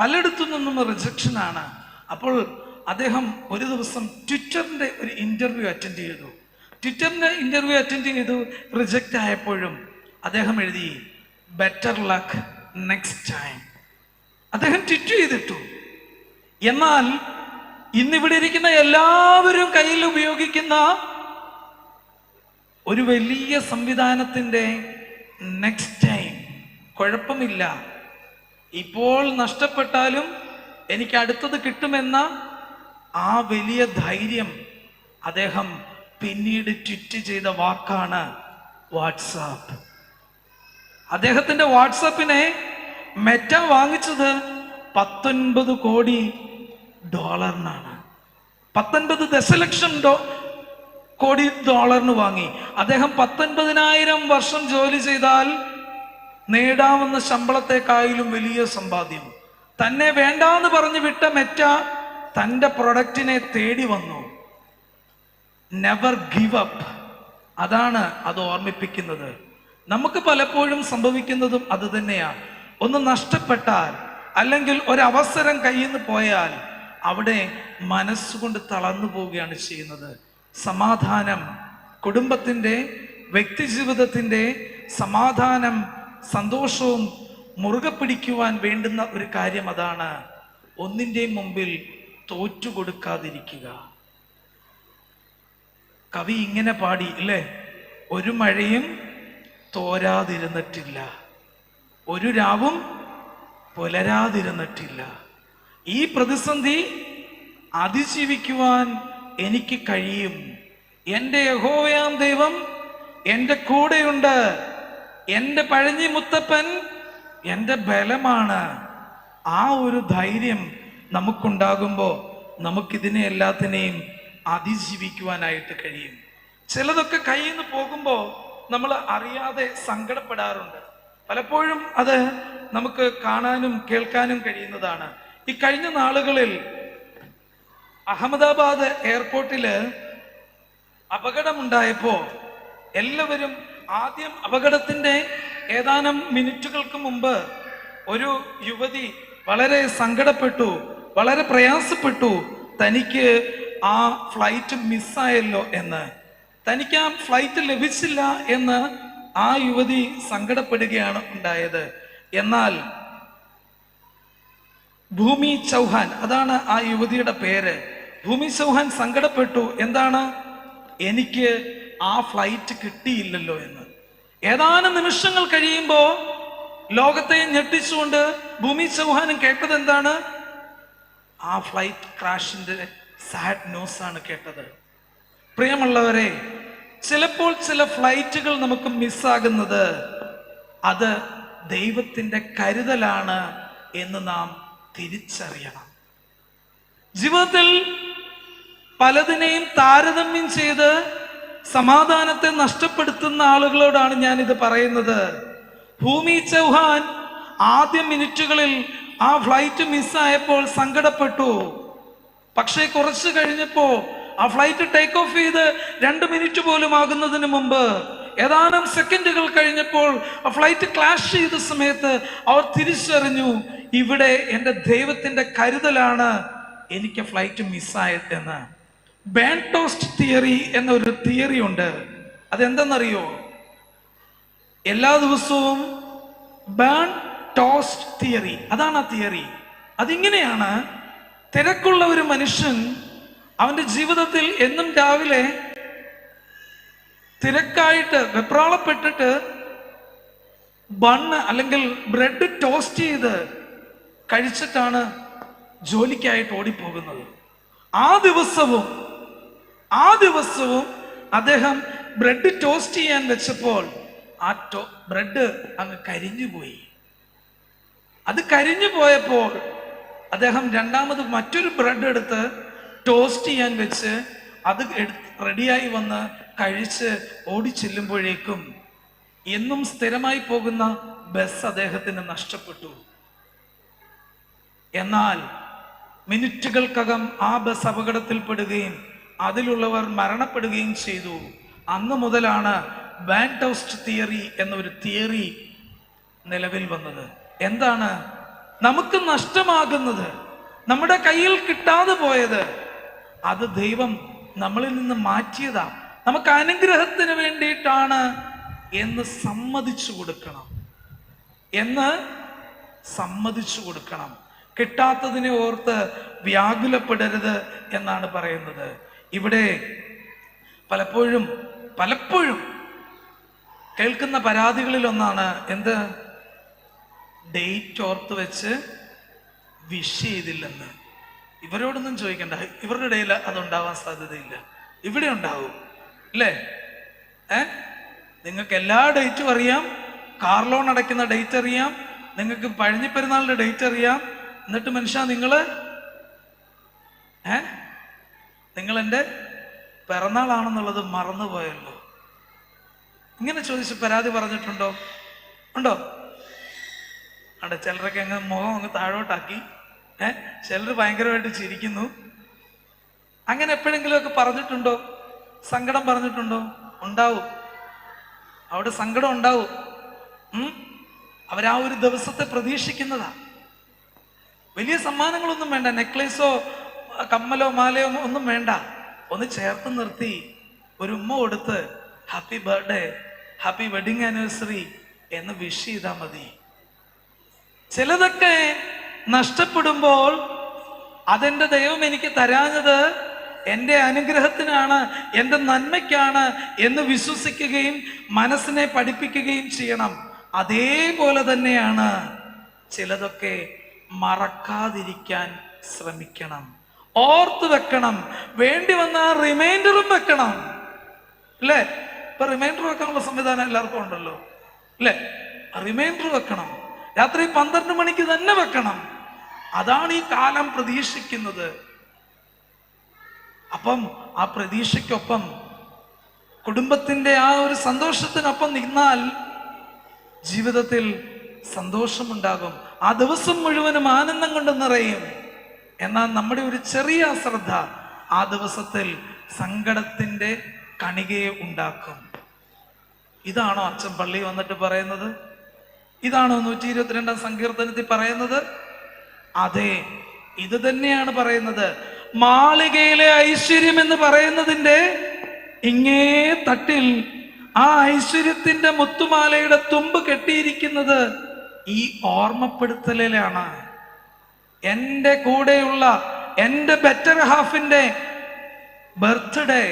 പലയിടത്തു നിന്നും റിജക്ഷൻ ആണ്. അപ്പോൾ അദ്ദേഹം ഒരു ദിവസം ട്വിറ്ററിന്റെ ഒരു ഇന്റർവ്യൂ അറ്റൻഡ് ചെയ്തു. ട്വിറ്ററിന്റെ ഇന്റർവ്യൂ അറ്റൻഡ് ചെയ്തു. റിജക്റ്റ് ആയപ്പോഴും അദ്ദേഹം എഴുതി ബെറ്റർ ലക്ക് നെക്സ്റ്റ് ടൈം. അദ്ദേഹം ട്വിറ്റ് ചെയ്തിട്ടു. എന്നാൽ ഇന്നിവിടെ ഇരിക്കുന്ന എല്ലാവരും കയ്യിൽ ഉപയോഗിക്കുന്ന ഒരു വലിയ സംവിധാനത്തിന്റെ നെക്സ്റ്റ് ടൈം, കുഴപ്പമില്ല, ഇപ്പോൾ നഷ്ടപ്പെട്ടാലും എനിക്ക് അടുത്തത് കിട്ടുമെന്ന ആ വലിയ ധൈര്യം അദ്ദേഹം പിന്നീട് ട്വിറ്റ് ചെയ്ത വാക്കാണ് വാട്സാപ്പ്. അദ്ദേഹത്തിന്റെ വാട്സാപ്പിനെ മെറ്റ വാങ്ങിച്ചത് 19 കോടി ഡോളറിനാണ്. 19 ദശലക്ഷം കോടി ഡോളറിന് വാങ്ങി. അദ്ദേഹം 19,000 വർഷം ജോലി ചെയ്താൽ നേടാവുന്ന ശമ്പളത്തെക്കാളും വലിയ സമ്പാദ്യം. തന്നെ വേണ്ടാന്ന് പറഞ്ഞു വിട്ട മെറ്റ തന്റെ പ്രൊഡക്റ്റിനെ തേടി വന്നു. നെവർ ഗിവ് അപ്പ്, അതാണ് അത് ഓർമ്മിപ്പിക്കുന്നത്. നമുക്ക് പലപ്പോഴും സംഭവിക്കുന്നതും അത് തന്നെയാണ്. ഒന്ന് നഷ്ടപ്പെട്ടാൽ അല്ലെങ്കിൽ ഒരവസരം കയ്യിൽ നിന്ന് പോയാൽ അവിടെ മനസ്സുകൊണ്ട് തളർന്നു പോവുകയാണ് ചെയ്യുന്നത്. സമാധാനം, കുടുംബത്തിന്റെ വ്യക്തിജീവിതത്തിന്റെ സമാധാനം, സന്തോഷവും മുറുകെ പിടിക്കുവാൻ വേണ്ടുന്ന ഒരു കാര്യം അതാണ്. ഒന്നിൻ്റെയും മുമ്പിൽ തോറ്റുകൊടുക്കാതിരിക്കുക. കവി ഇങ്ങനെ പാടി ഇല്ലേ, ഒരു മഴയും തോരാതിരുന്നിട്ടില്ല, ഒരു രാവും പുലരാതിരുന്നിട്ടില്ല. ഈ പ്രതിസന്ധി അതിജീവിക്കുവാൻ എനിക്ക് കഴിയും. എൻ്റെ യഹോവയാം ദൈവം എൻ്റെ കൂടെയുണ്ട്. എൻ്റെ പഴഞ്ഞി മുത്തപ്പൻ എൻ്റെ ബലമാണ്. ആ ഒരു ധൈര്യം നമുക്കുണ്ടാകുമ്പോൾ നമുക്കിതിനെ എല്ലാത്തിനെയും അതിജീവിക്കുവാനായിട്ട് കഴിയും. ചിലതൊക്കെ കയ്യിൽ നിന്ന് പോകുമ്പോൾ നമ്മൾ അറിയാതെ സങ്കടപ്പെടാറുണ്ട്. പലപ്പോഴും അത് നമുക്ക് കാണാനും കേൾക്കാനും കഴിയുന്നതാണ്. ഈ കഴിഞ്ഞ നാളുകളിൽ അഹമ്മദാബാദ് എയർപോർട്ടില് അപകടമുണ്ടായപ്പോ എല്ലാവരും ആദ്യം അപകടത്തിന്റെ ഏതാനും മിനിറ്റുകൾക്ക് മുമ്പ് ഒരു യുവതി വളരെ സങ്കടപ്പെട്ടു, വളരെ പ്രയാസപ്പെട്ടു. തനിക്ക് ആ ഫ്ലൈറ്റ് മിസ്സായല്ലോ എന്ന്, തനിക്ക് ആ ഫ്ലൈറ്റ് ലഭിച്ചില്ല എന്ന് ആ യുവതി സങ്കടപ്പെടുകയാണ് ഉണ്ടായത്. എന്നാൽ ഭൂമി ചൗഹാൻ, അതാണ് ആ യുവതിയുടെ പേര്, ഭൂമി ചൗഹാൻ സങ്കടപ്പെട്ടു. എന്താണ്? എനിക്ക് ആ ഫ്ലൈറ്റ് കിട്ടിയില്ലല്ലോ എന്ന്. ഏതാനും നിമിഷങ്ങൾ കഴിയുമ്പോൾ ലോകത്തെ ഞെട്ടിച്ചുകൊണ്ട് ഭൂമി ചൗഹാനും കേട്ടത് എന്താണ്? ആ ഫ്ലൈറ്റ് ക്രാഷിന്റെ സാഡ് ന്യൂസ് ആണ് കേട്ടത്. പ്രിയമുള്ളവരെ, ചിലപ്പോൾ ചില ഫ്ലൈറ്റുകൾ നമുക്ക് മിസ്സാകുന്നത് അത് ദൈവത്തിന്റെ കരുതലാണ് എന്ന് നാം തിരിച്ചറിയണം. ജീവിതത്തിൽ പലതിനെയും താരതമ്യം ചെയ്ത് സമാധാനത്തെ നഷ്ടപ്പെടുത്തുന്ന ആളുകളോടാണ് ഞാനിത് പറയുന്നത്. ഭൂമി ചൗഹാൻ ആദ്യ മിനിറ്റുകളിൽ ആ ഫ്ലൈറ്റ് മിസ്സായപ്പോൾ സങ്കടപ്പെട്ടു. പക്ഷേ കുറച്ച് കഴിഞ്ഞപ്പോ ആ ഫ്ലൈറ്റ് ടേക്ക് ഓഫ് ചെയ്ത് 2 മിനിറ്റ് പോലും ആകുന്നതിന് മുമ്പ്, ഏതാനും സെക്കൻഡുകൾ കഴിഞ്ഞപ്പോൾ ആ ഫ്ലൈറ്റ് ക്ലാഷ് ചെയ്ത സമയത്ത് അവർ തിരിച്ചറിഞ്ഞു, ഇവിടെ എൻ്റെ ദൈവത്തിന്റെ കരുതലാണ് എനിക്ക് ഫ്ലൈറ്റ് മിസ്സായത് എന്ന്. ബാൻ ടോസ്റ്റ് തിയറി എന്നൊരു തിയറി ഉണ്ട്. അതെന്തെന്നറിയോ? എല്ലാ ദിവസവും ബാൻ ടോസ്റ്റ് തിയറി, അതാണ് ആ തിയറി. അതിങ്ങനെയാണ്, തിരക്കുള്ള ഒരു മനുഷ്യൻ അവന്റെ ജീവിതത്തിൽ എന്നും രാവിലെ തിരക്കായിട്ട് വെപ്രാളപ്പെട്ടിട്ട് ബണ്ണ് അല്ലെങ്കിൽ ബ്രെഡ് ടോസ്റ്റ് ചെയ്ത് കഴിച്ചിട്ടാണ് ജോലിക്കായിട്ട് ഓടിപ്പോകുന്നത്. ആ ദിവസവും അദ്ദേഹം ബ്രെഡ് ടോസ്റ്റ് ചെയ്യാൻ വെച്ചപ്പോൾ ആ ബ്രെഡ് അങ്ങ് കരിഞ്ഞുപോയി. അത് കരിഞ്ഞു പോയപ്പോൾ അദ്ദേഹം രണ്ടാമത് മറ്റൊരു ബ്രെഡ് എടുത്ത് ടോസ്റ്റ് ചെയ്യാൻ വെച്ച് അത് റെഡിയായി വന്ന് കഴിച്ച് ഓടിച്ചെല്ലുമ്പോഴേക്കും എന്നും സ്ഥിരമായി പോകുന്ന ബസ് അദ്ദേഹത്തിന് നഷ്ടപ്പെട്ടു. എന്നാൽ മിനിറ്റുകൾക്കകം ആ ബസ് അപകടത്തിൽപ്പെടുകയും അതിലുള്ളവർ മരണപ്പെടുകയും ചെയ്തു. അന്ന് മുതലാണ് ബാൻ ടോസ്റ്റ് തിയറി എന്നൊരു തിയറി നിലവിൽ വന്നത്. എന്താണ് നമുക്ക് നഷ്ടമാകുന്നത്, നമ്മുടെ കയ്യിൽ കിട്ടാതെ പോയത്, അത് ദൈവം നമ്മളിൽ നിന്ന് മാറ്റിയതാ, നമുക്ക് അനുഗ്രഹത്തിന് വേണ്ടിയിട്ടാണ് എന്ന് സമ്മതിച്ചു കൊടുക്കണം. കിട്ടാത്തതിനെ ഓർത്ത് വ്യാകുലപ്പെടരുത് എന്നാണ് പറയുന്നത്. ഇവിടെ പലപ്പോഴും കേൾക്കുന്ന പരാതികളിൽ ഒന്നാണ് എന്ത്? ഡേറ്റ് ഓർത്ത് വെച്ച് വിഷ് ചെയ്തില്ലെന്ന്. ഇവരോടൊന്നും ചോദിക്കണ്ട, ഇവരുടെ ഇടയിൽ അതുണ്ടാവാൻ സാധ്യതയില്ല. ഇവിടെ ഉണ്ടാവും അല്ലേ? നിങ്ങൾക്ക് എല്ലാ ഡേറ്റും അറിയാം, കാർ ലോൺ അടയ്ക്കുന്ന ഡേറ്റ് അറിയാം, നിങ്ങൾക്ക് പഴഞ്ഞിപ്പെരുന്നാളിന്റെ ഡേറ്റ് അറിയാം. എന്നിട്ട് മനുഷ്യ നിങ്ങൾ എൻ്റെ പിറന്നാളാണെന്നുള്ളത് മറന്നുപോയല്ലോ. ഇങ്ങനെ ചോദിച്ച് പരാതി പറഞ്ഞിട്ടുണ്ടോ? ഉണ്ടോ? അവിടെ ചിലരൊക്കെ അങ്ങ് മുഖം അങ്ങ് താഴോട്ടാക്കി, ചിലർ ഭയങ്കരമായിട്ട് ചിരിക്കുന്നു. അങ്ങനെ എപ്പോഴെങ്കിലുമൊക്കെ പറഞ്ഞിട്ടുണ്ടോ? സങ്കടം പറഞ്ഞിട്ടുണ്ടോ? ഉണ്ടാവും, അവിടെ സങ്കടം ഉണ്ടാവും. അവരാ ഒരു ദിവസത്തെ പ്രതീക്ഷിക്കുന്നതാ. വലിയ സമ്മാനങ്ങളൊന്നും വേണ്ട, നെക്ലേസോ കമ്മലോ മാലയോ ഒന്നും വേണ്ട. ഒന്ന് ചേർത്ത് നിർത്തി ഒരു ഉമ്മ കൊടുത്ത് happy birthday, happy wedding anniversary എന്ന് വിഷ് ചെയ്താൽ മതി. ചിലതൊക്കെ നഷ്ടപ്പെടുമ്പോൾ അതെന്റെ ദൈവം എനിക്ക് തരാഞ്ഞത് എൻ്റെ അനുഗ്രഹത്തിനാണ്, എൻ്റെ നന്മയ്ക്കാണ് എന്ന് വിശ്വസിക്കുകയും മനസ്സിനെ പഠിപ്പിക്കുകയും ചെയ്യണം. അതേപോലെ തന്നെയാണ് ചിലതൊക്കെ മറക്കാതിരിക്കാൻ ശ്രമിക്കണം, ഓർത്ത് വെക്കണം. വേണ്ടി വന്ന റിമൈൻഡറും വെക്കണം അല്ലേ? ഇപ്പൊ റിമൈൻഡർ വെക്കാനുള്ള സംവിധാനം എല്ലാവർക്കും ഉണ്ടല്ലോ അല്ലേ? റിമൈൻഡർ വെക്കണം, രാത്രി 12 മണിക്ക് തന്നെ വെക്കണം. അതാണ് ഈ കാലം പ്രതീക്ഷിക്കുന്നത്. അപ്പം ആ പ്രതീക്ഷയ്ക്കൊപ്പം കുടുംബത്തിന്റെ ആ ഒരു സന്തോഷത്തിനൊപ്പം നിന്നാൽ ജീവിതത്തിൽ സന്തോഷമുണ്ടാകും. ആ ദിവസം മുഴുവനും ആനന്ദം കൊണ്ട് നിറയും. എന്നാൽ നമ്മുടെ ഒരു ചെറിയ അശ്രദ്ധ ആ ദിവസത്തിൽ സങ്കടത്തിന്റെ കണികയെ ഉണ്ടാക്കും. ഇതാണോ അച്ഛൻ പള്ളി വന്നിട്ട് പറയുന്നത്? ഇതാണോ 122-ാം സങ്കീർത്തനത്തിൽ പറയുന്നത്? അതെ, ഇത് തന്നെയാണ് പറയുന്നത്. മാളികയിലെ ഐശ്വര്യം എന്ന് പറയുന്നതിന്റെ ഇങ്ങേ തട്ടിൽ ആ ഐശ്വര്യത്തിന്റെ മുത്തുമാലയുടെ തുമ്പ് കെട്ടിയിരിക്കുന്നത് ഈ ഓർമ്മപ്പെടുത്തലാണ്. എൻ്റെ കൂടെയുള്ള എൻ്റെ ബെറ്റർ ഹാഫിന്റെ ബർത്ത്ഡേ,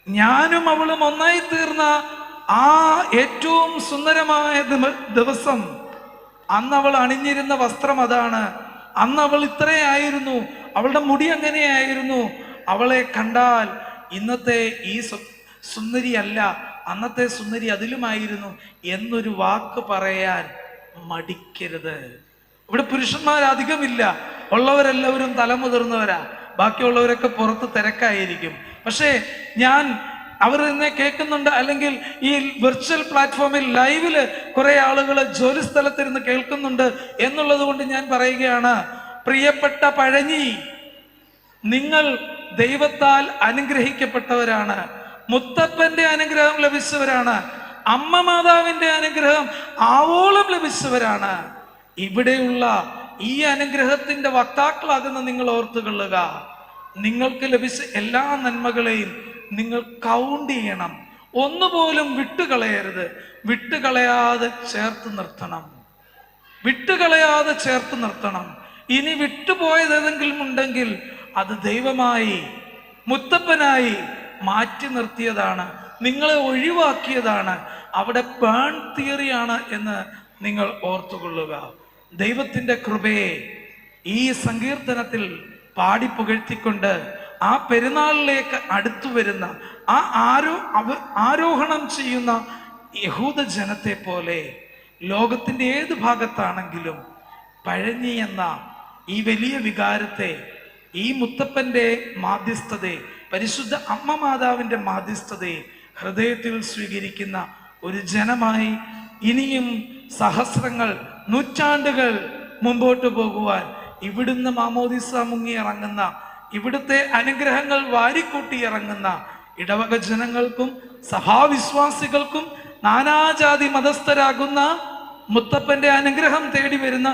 ഞാനും അവളും ഒന്നായി തീർന്ന ആ ഏറ്റവും സുന്ദരമായ ദിവസം, അന്ന് അവൾ അണിഞ്ഞിരുന്ന വസ്ത്രം അതാണ്, അന്ന് അവൾ ഇത്രയായിരുന്നു, അവളുടെ മുടി അങ്ങനെയായിരുന്നു, അവളെ കണ്ടാൽ ഇന്നത്തെ ഈ സുന്ദരി അല്ല, അന്നത്തെ സുന്ദരി അതിലുമായിരുന്നു എന്നൊരു വാക്ക് പറയാൻ മടിക്കരുത്. ഇവിടെ പുരുഷന്മാരധികമില്ല, ഉള്ളവരെല്ലാവരും തലമുതിർന്നവരാ, ബാക്കിയുള്ളവരൊക്കെ പുറത്ത് തിരക്കായിരിക്കും. പക്ഷേ അവർ എന്നെ കേൾക്കുന്നുണ്ട്, അല്ലെങ്കിൽ ഈ വെർച്വൽ പ്ലാറ്റ്ഫോമിൽ ലൈവില് കുറെ ആളുകൾ ജോലി സ്ഥലത്തിരുന്ന് കേൾക്കുന്നുണ്ട് എന്നുള്ളത് കൊണ്ട് ഞാൻ പറയുകയാണ്, പ്രിയപ്പെട്ട പഴഞ്ഞി, നിങ്ങൾ ദൈവത്താൽ അനുഗ്രഹിക്കപ്പെട്ടവരാണ്. മുത്തപ്പന്റെ അനുഗ്രഹം ലഭിച്ചവരാണ്. അമ്മ മാതാവിന്റെ അനുഗ്രഹം ആവോളം ലഭിച്ചവരാണ്. ഇവിടെയുള്ള ഈ അനുഗ്രഹത്തിന്റെ വക്താക്കളാകുന്ന നിങ്ങൾ ഓർത്തുകൊള്ളുക. നിങ്ങൾക്ക് ലഭിച്ച എല്ലാ നന്മകളെയും നിങ്ങൾ കൗണ്ട് ചെയ്യണം. ഒന്നുപോലും വിട്ടുകളയരുത്. വിട്ടുകളയാതെ ചേർത്ത് നിർത്തണം. വിട്ടുകളയാതെ ചേർത്ത് നിർത്തണം. ഇനി വിട്ടുപോയത് ഏതെങ്കിലും ഉണ്ടെങ്കിൽ അത് ദൈവമായി, മുത്തപ്പനായി മാറ്റി നിർത്തിയതാണ്, നിങ്ങളെ ഒഴിവാക്കിയതാണ്. അവിടെ ബേൺ തിയറിയാണ് എന്ന് നിങ്ങൾ ഓർത്തുകൊള്ളുക. ദൈവത്തിൻ്റെ കൃപയെ ഈ സങ്കീർത്തനത്തിൽ പാടി പുകഴ്ത്തിക്കൊണ്ട് ആ പെരുന്നാളിലേക്ക് അടുത്തു വരുന്ന ആ ആരോഹണം ചെയ്യുന്ന യഹൂദ ജനത്തെ പോലെ ലോകത്തിൻ്റെ ഏത് ഭാഗത്താണെങ്കിലും പഴഞ്ഞി എന്ന ഈ വലിയ വികാരത്തെ, ഈ മുത്തപ്പന്റെ മാധ്യസ്ഥതയെ, പരിശുദ്ധ അമ്മ മാതാവിൻ്റെ മാധ്യസ്ഥതയെ ഹൃദയത്തിൽ സ്വീകരിക്കുന്ന ഒരു ജനമായി ഇനിയും സഹസ്രങ്ങൾ, നൂറ്റാണ്ടുകൾ മുമ്പോട്ട് പോകുവാൻ ഇവിടുന്ന് മാമോദിസ മുങ്ങി ഇറങ്ങുന്ന, ഇവിടുത്തെ അനുഗ്രഹങ്ങൾ വാരിക്കൂട്ടി ഇറങ്ങുന്ന ഇടവക ജനങ്ങൾക്കും സഭാവിശ്വാസികൾക്കും നാനാജാതി മതസ്ഥരാകുന്ന മുത്തപ്പന്റെ അനുഗ്രഹം തേടി വരുന്ന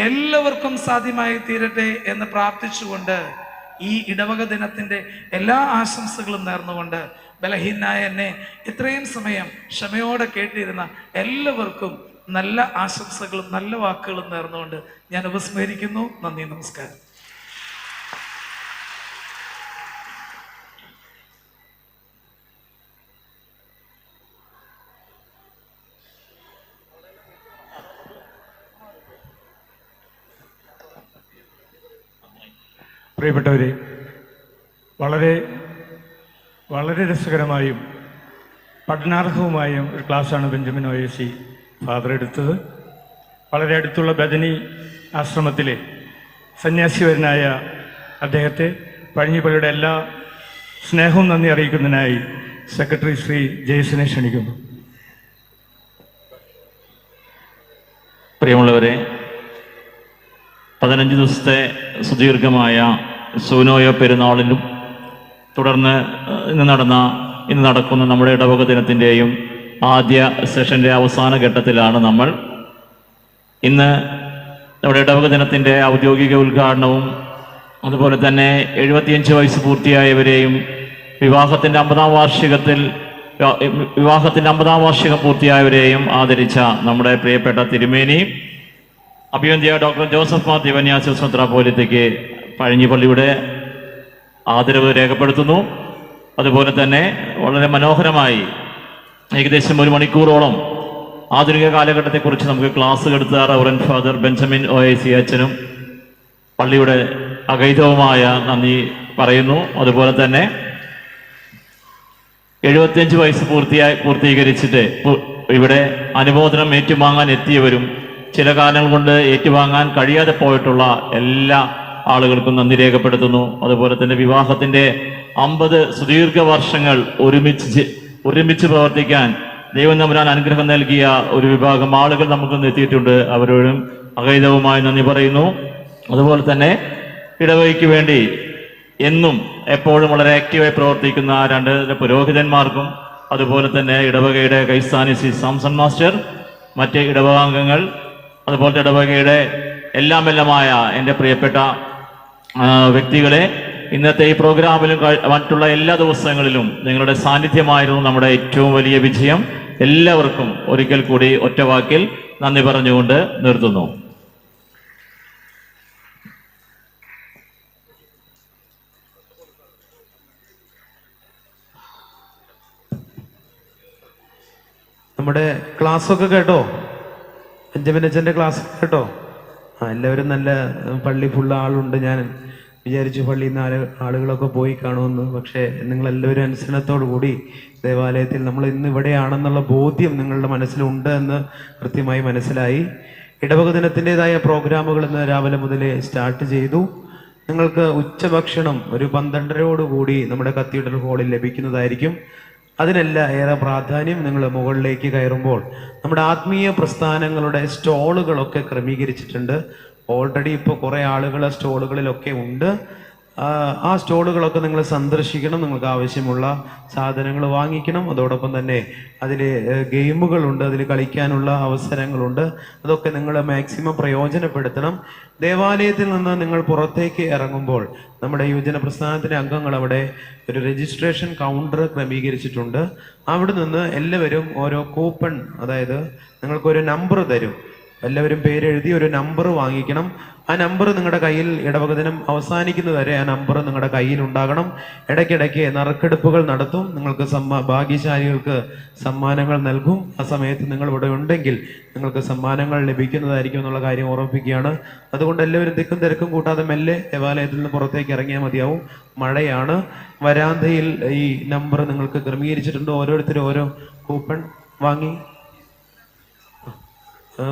എല്ലാവർക്കും സാധ്യമായി തീരട്ടെ എന്ന് പ്രാർത്ഥിച്ചുകൊണ്ട് ഈ ഇടവക ദിനത്തിന്റെ എല്ലാ ആശംസകളും നേർന്നുകൊണ്ട് ബലഹീനായ എന്നെ ഇത്രയും സമയം ക്ഷമയോടെ കേട്ടിരുന്ന എല്ലാവർക്കും നല്ല ആശംസകളും നല്ല വാക്കുകളും നേർന്നുകൊണ്ട് ഞാൻ ഉപസ്മരിക്കുന്നു. നന്ദി, നമസ്കാരം. പ്രിയപ്പെട്ടവരെ, വളരെ വളരെ രസകരമായും പഠനാർഹവുമായും ഒരു ക്ലാസ്സാണ് ബെഞ്ചമിൻ OAC ഫാദർ എടുത്തത്. വളരെ അടുത്തുള്ള ബദനി ആശ്രമത്തിലെ സന്യാസിവരനായ അദ്ദേഹത്തെ പഴഞ്ഞിപ്പള്ളിയുടെ എല്ലാ സ്നേഹവും നന്ദി അറിയിക്കുന്നതിനായി സെക്രട്ടറി ശ്രീ ജെയ്സനെ ക്ഷണിക്കുന്നു. പ്രിയമുള്ളവരെ, 15 ദിവസത്തെ സുദീർഘമായ സൂനോയോ പെരുന്നാളിലും തുടർന്ന് ഇന്ന് നടക്കുന്ന നമ്മുടെ ഇടവക ദിനത്തിൻ്റെയും ആദ്യ സെഷൻ്റെ അവസാന ഘട്ടത്തിലാണ് നമ്മൾ. ഇന്ന് നമ്മുടെ ഇടവക ദിനത്തിൻ്റെ ഔദ്യോഗിക ഉദ്ഘാടനവും അതുപോലെ തന്നെ 75 വയസ്സ് പൂർത്തിയായവരെയും വിവാഹത്തിൻ്റെ 50ാം വാർഷികം പൂർത്തിയായവരെയും ആദരിച്ച നമ്മുടെ പ്രിയപ്പെട്ട തിരുമേനി അഭിവന്ദ്യ ഡോക്ടർ ജോസഫ് മാർ ദിവന്യാസിയോസ് മെത്രാപ്പോലീത്തയ്ക്ക് പഴഞ്ഞിപ്പള്ളിയുടെ ആദരവ് രേഖപ്പെടുത്തുന്നു. അതുപോലെ തന്നെ വളരെ മനോഹരമായി ഏകദേശം 1 മണിക്കൂറോളം ആധുനിക കാലഘട്ടത്തെക്കുറിച്ച് നമുക്ക് ക്ലാസ് എടുത്ത റവറൻഡ് ഫാദർ ബെഞ്ചമിൻ OAC അച്ഛനും പള്ളിയുടെ അഗൈതവുമായ നന്ദി പറയുന്നു. അതുപോലെ തന്നെ 75 വയസ്സ് പൂർത്തീകരിച്ചിട്ട് ഇവിടെ അനുമോദനം ഏറ്റുവാങ്ങാൻ എത്തിയവരും ചില കാലങ്ങൾ കൊണ്ട് ഏറ്റുവാങ്ങാൻ കഴിയാതെ പോയിട്ടുള്ള എല്ലാ ആളുകൾക്കും നന്ദി രേഖപ്പെടുത്തുന്നു. അതുപോലെ തന്നെ വിവാഹത്തിന്റെ 50 സുദീർഘ വർഷങ്ങൾ ഒരുമിച്ച് പ്രവർത്തിക്കാൻ ദൈവം തമ്പുരാൻ അനുഗ്രഹം നൽകിയ ഒരു വിഭാഗം ആളുകൾ നമുക്ക് എത്തിയിട്ടുണ്ട്. അവരോടും അഗൈതവുമായി നന്ദി പറയുന്നു. അതുപോലെ തന്നെ ഇടവകയ്ക്ക് വേണ്ടി എന്നും എപ്പോഴും വളരെ ആക്റ്റീവായി പ്രവർത്തിക്കുന്ന 2 പുരോഹിതന്മാർക്കും അതുപോലെ തന്നെ ഇടവകയുടെ കൈസ്ഥാനി ശ്രീ സാംസൺ മാസ്റ്റർ, മറ്റ് ഇടവകാംഗങ്ങൾ, അതുപോലെ ഇടവകയുടെ എല്ലാമായ എൻ്റെ പ്രിയപ്പെട്ട വ്യക്തികളെ, ഇന്നത്തെ ഈ പ്രോഗ്രാമിലും മറ്റുള്ള എല്ലാ ദിവസങ്ങളിലും നിങ്ങളുടെ സാന്നിധ്യമായിരുന്നു നമ്മുടെ ഏറ്റവും വലിയ വിജയം. എല്ലാവർക്കും ഒരിക്കൽ കൂടി ഒറ്റവാക്കിൽ നന്ദി പറഞ്ഞുകൊണ്ട് നിർത്തുന്നു. നമ്മുടെ ക്ലാസ്സൊക്കെ കേട്ടോ? ബെഞ്ചമിൻ അച്ഛൻ്റെ ക്ലാസ് കേട്ടോ? എല്ലാവരും നല്ല പള്ളി ഫുള്ള് ആളുണ്ട്. ഞാൻ വിചാരിച്ചു പള്ളിയിൽ നിന്ന് ആളുകളൊക്കെ പോയി കാണുമെന്ന്. പക്ഷേ നിങ്ങളെല്ലാവരും അനുസരണത്തോടു കൂടി ദേവാലയത്തിൽ നമ്മൾ ഇന്ന് ഇവിടെയാണെന്നുള്ള ബോധ്യം നിങ്ങളുടെ മനസ്സിലുണ്ട് എന്ന് കൃത്യമായി മനസ്സിലായി. ഇടവക ദിനത്തിൻ്റെതായ പ്രോഗ്രാമുകൾ ഇന്ന് രാവിലെ മുതലേ സ്റ്റാർട്ട് ചെയ്തു. നിങ്ങൾക്ക് ഉച്ചഭക്ഷണം ഒരു 12:30 നമ്മുടെ കത്തീഡ്രൽ ഹാളിൽ ലഭിക്കുന്നതായിരിക്കും. അതിനല്ല ഏറെ പ്രാധാന്യം, നിങ്ങൾ മുകളിലേക്ക് കയറുമ്പോൾ നമ്മുടെ ആത്മീയ പ്രസ്ഥാനങ്ങളുടെ സ്റ്റോളുകളൊക്കെ ക്രമീകരിച്ചിട്ടുണ്ട്. ഓൾറെഡി ഇപ്പോൾ കുറേ ആളുകൾ സ്റ്റോളുകളിലൊക്കെ ഉണ്ട്. ആ സ്റ്റോളുകളൊക്കെ നിങ്ങൾ സന്ദർശിക്കണം. നിങ്ങൾക്ക് ആവശ്യമുള്ള സാധനങ്ങൾ വാങ്ങിക്കണം. അതോടൊപ്പം തന്നെ അതിൽ ഗെയിമുകളുണ്ട്, അതിൽ കളിക്കാനുള്ള അവസരങ്ങളുണ്ട്. അതൊക്കെ നിങ്ങൾ മാക്സിമം പ്രയോജനപ്പെടുത്തണം. ദേവാലയത്തിൽ നിന്ന് നിങ്ങൾ പുറത്തേക്ക് ഇറങ്ങുമ്പോൾ നമ്മുടെ യുവജന പ്രസ്ഥാനത്തിൻ്റെ അംഗങ്ങൾ അവിടെ ഒരു രജിസ്ട്രേഷൻ കൗണ്ടർ ക്രമീകരിച്ചിട്ടുണ്ട്. അവിടെ നിന്ന് എല്ലാവരും ഓരോ കൂപ്പൺ, അതായത് നിങ്ങൾക്കൊരു നമ്പർ തരും. എല്ലാവരും പേരെഴുതി ഒരു നമ്പർ വാങ്ങിക്കണം. ആ നമ്പർ നിങ്ങളുടെ കയ്യിൽ ഇടവക ദിനം അവസാനിക്കുന്നത് വരെ ആ നമ്പർ നിങ്ങളുടെ കയ്യിൽ ഉണ്ടാകണം. ഇടയ്ക്കിടയ്ക്ക് നറുക്കെടുപ്പുകൾ നടത്തും. നിങ്ങൾക്ക് ഭാഗ്യശാലികൾക്ക് സമ്മാനങ്ങൾ നൽകും. ആ സമയത്ത് നിങ്ങൾ ഇവിടെ ഉണ്ടെങ്കിൽ നിങ്ങൾക്ക് സമ്മാനങ്ങൾ ലഭിക്കുന്നതായിരിക്കും എന്നുള്ള കാര്യം ഓർമ്മിപ്പിക്കുകയാണ്. അതുകൊണ്ട് എല്ലാവരും തിക്കും തിരക്കും കൂട്ടാതെ മെല്ലെ ദേവാലയത്തിൽ നിന്ന് പുറത്തേക്ക് ഇറങ്ങിയാൽ മതിയാവും. മഴയാണ്. വരാന്തയിൽ ഈ നമ്പർ നിങ്ങൾക്ക് ക്രമീകരിച്ചിട്ടുണ്ട്. ഓരോരുത്തരും ഓരോ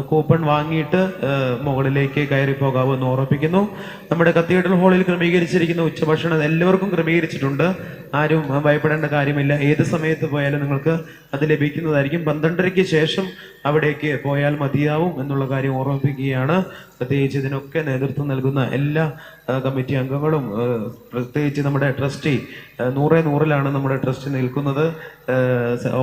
കൂപ്പൺ വാങ്ങിയിട്ട് മുകളിലേക്ക് കയറി പോകാമെന്ന് ഓർമ്മിപ്പിക്കുന്നു. നമ്മുടെ കത്തീഡ്രൽ ഹാളിൽ ക്രമീകരിച്ചിരിക്കുന്ന ഉച്ചഭക്ഷണം എല്ലാവർക്കും ക്രമീകരിച്ചിട്ടുണ്ട്. ആരും ഭയപ്പെടേണ്ട കാര്യമില്ല. ഏത് സമയത്ത് പോയാലും നിങ്ങൾക്ക് അത് ലഭിക്കുന്നതായിരിക്കും. 12:30 ശേഷം അവിടേക്ക് പോയാൽ മതിയാവും എന്നുള്ള കാര്യം ഓർമ്മിപ്പിക്കുകയാണ്. പ്രത്യേകിച്ച് ഇതിനൊക്കെ നേതൃത്വം നൽകുന്ന എല്ലാ കമ്മിറ്റി അംഗങ്ങളും, പ്രത്യേകിച്ച് നമ്മുടെ ട്രസ്റ്റി 100-100 നമ്മുടെ ട്രസ്റ്റ് നിൽക്കുന്നത്.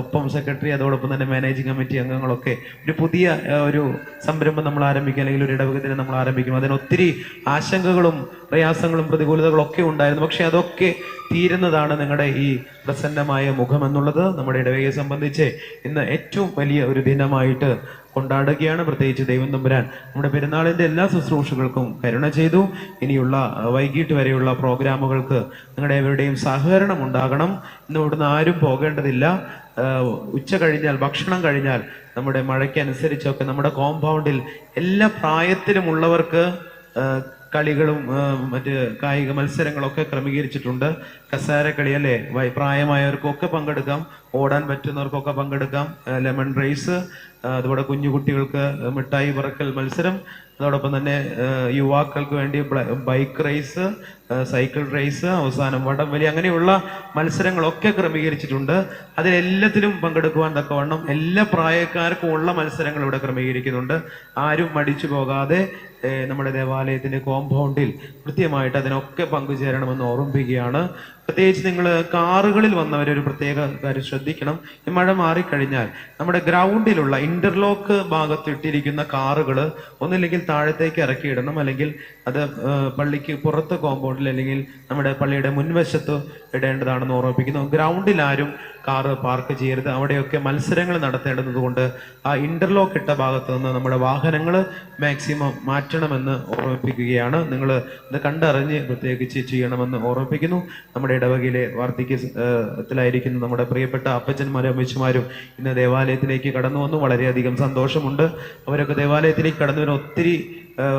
ഒപ്പം സെക്രട്ടറി, അതോടൊപ്പം തന്നെ മാനേജിംഗ് കമ്മിറ്റി അംഗങ്ങളൊക്കെ ഒരു പുതിയ ഒരു സംരംഭം നമ്മൾ ആരംഭിക്കുക, അല്ലെങ്കിൽ ഒരു ഇടവകത്തിന് നമ്മൾ ആരംഭിക്കും. അതിന് ഒത്തിരി ആശങ്കകളും പ്രയാസങ്ങളും പ്രതികൂലതകളും ഒക്കെ ഉണ്ടായിരുന്നു. പക്ഷെ അതൊക്കെ തീരുന്നതാണ് നിങ്ങളുടെ ഈ പ്രസന്നമായ മുഖം എന്നുള്ളത് നമ്മുടെ ഇടവകയെ സംബന്ധിച്ച് ഇന്ന് ഏറ്റവും വലിയ ഒരു ദിനമായിട്ട് കൊണ്ടാടുകയാണ്. പ്രത്യേകിച്ച് ദൈവം തമ്പുരാൻ നമ്മുടെ പെരുന്നാളിൻ്റെ എല്ലാ ശുശ്രൂഷകൾക്കും കരുണ ചെയ്തു. ഇനിയുള്ള വൈകിട്ട് വരെയുള്ള പ്രോഗ്രാമുകൾക്ക് നിങ്ങളുടെ എവരുടെയും സഹകരണം ഉണ്ടാകണം. ഇന്ന് ഇവിടുന്ന് ആരും പോകേണ്ടതില്ല. ഉച്ച കഴിഞ്ഞാൽ, ഭക്ഷണം കഴിഞ്ഞാൽ നമ്മുടെ മഴയ്ക്കനുസരിച്ചൊക്കെ നമ്മുടെ കോമ്പൗണ്ടിൽ എല്ലാ പ്രായത്തിലുമുള്ളവർക്ക് കളികളും മറ്റ് കായിക മത്സരങ്ങളൊക്കെ ക്രമീകരിച്ചിട്ടുണ്ട്. കസാരക്കളി അല്ലേ, പ്രായമായവർക്കൊക്കെ പങ്കെടുക്കാം, ഓടാൻ പറ്റുന്നവർക്കൊക്കെ പങ്കെടുക്കാം. ലെമൺ റേസ്, അതുപോലെ കുഞ്ഞുകുട്ടികൾക്ക് മിഠായി പറക്കൽ മത്സരം, അതോടൊപ്പം തന്നെ യുവാക്കൾക്ക് വേണ്ടി ബൈക്ക് റേസ്, സൈക്കിൾ റേസ്, അവസാനം വടംവലി, അങ്ങനെയുള്ള മത്സരങ്ങളൊക്കെ ക്രമീകരിച്ചിട്ടുണ്ട്. അതിലെല്ലാത്തിലും പങ്കെടുക്കുവാൻ തക്കവണ്ണം എല്ലാ പ്രായക്കാർക്കും ഉള്ള മത്സരങ്ങൾ ഇവിടെ ക്രമീകരിക്കുന്നുണ്ട്. ആരും മടിച്ചു പോകാതെ നമ്മുടെ ദേവാലയത്തിൻ്റെ കോമ്പൗണ്ടിൽ കൃത്യമായിട്ട് അതിനൊക്കെ പങ്കുചേരണമെന്ന് ഓർമ്മിപ്പിക്കുകയാണ്. പ്രത്യേകിച്ച് നിങ്ങൾ കാറുകളിൽ വന്നവരൊരു പ്രത്യേക കാര്യം ശ്രദ്ധിക്കണം. ഈ മഴ മാറിക്കഴിഞ്ഞാൽ നമ്മുടെ ഗ്രൗണ്ടിലുള്ള ഇന്റർലോക്ക് ഭാഗത്ത് ഇട്ടിരിക്കുന്ന കാറുകൾ ഒന്നില്ലെങ്കിൽ താഴത്തേക്ക് ഇറക്കിയിടണം, അല്ലെങ്കിൽ അത് പള്ളിക്ക് പുറത്ത് കോമ്പൗണ്ടിൽ അല്ലെങ്കിൽ നമ്മുടെ പള്ളിയുടെ മുൻവശത്ത് ഇടേണ്ടതാണെന്ന് ഓർമ്മിപ്പിക്കുന്നു. ഗ്രൗണ്ടിൽ ആരും കാറ് പാർക്ക് ചെയ്യരുത്. അവിടെയൊക്കെ മത്സരങ്ങൾ നടത്തേണ്ടത് കൊണ്ട് ആ ഇന്റർലോക്ക് ഇട്ട ഭാഗത്ത് നിന്ന് നമ്മുടെ വാഹനങ്ങൾ മാക്സിമം മാറ്റണമെന്ന് ഓർമ്മിപ്പിക്കുകയാണ്. നിങ്ങൾ ഇത് കണ്ടറിഞ്ഞ് പ്രത്യേകിച്ച് ചെയ്യണമെന്ന് ഓർമ്മിപ്പിക്കുന്നു. നമ്മുടെ ഇടവകയിലെ വാർദ്ധക്യത്തിലായിരിക്കുന്ന നമ്മുടെ പ്രിയപ്പെട്ട അപ്പച്ചന്മാരും അമ്മച്ചമാരും ഇന്ന് ദേവാലയത്തിലേക്ക് കടന്നു വന്നു. വളരെയധികം സന്തോഷമുണ്ട്. അവരൊക്കെ ദേവാലയത്തിലേക്ക് കടന്നു വരുന്ന ഒത്തിരി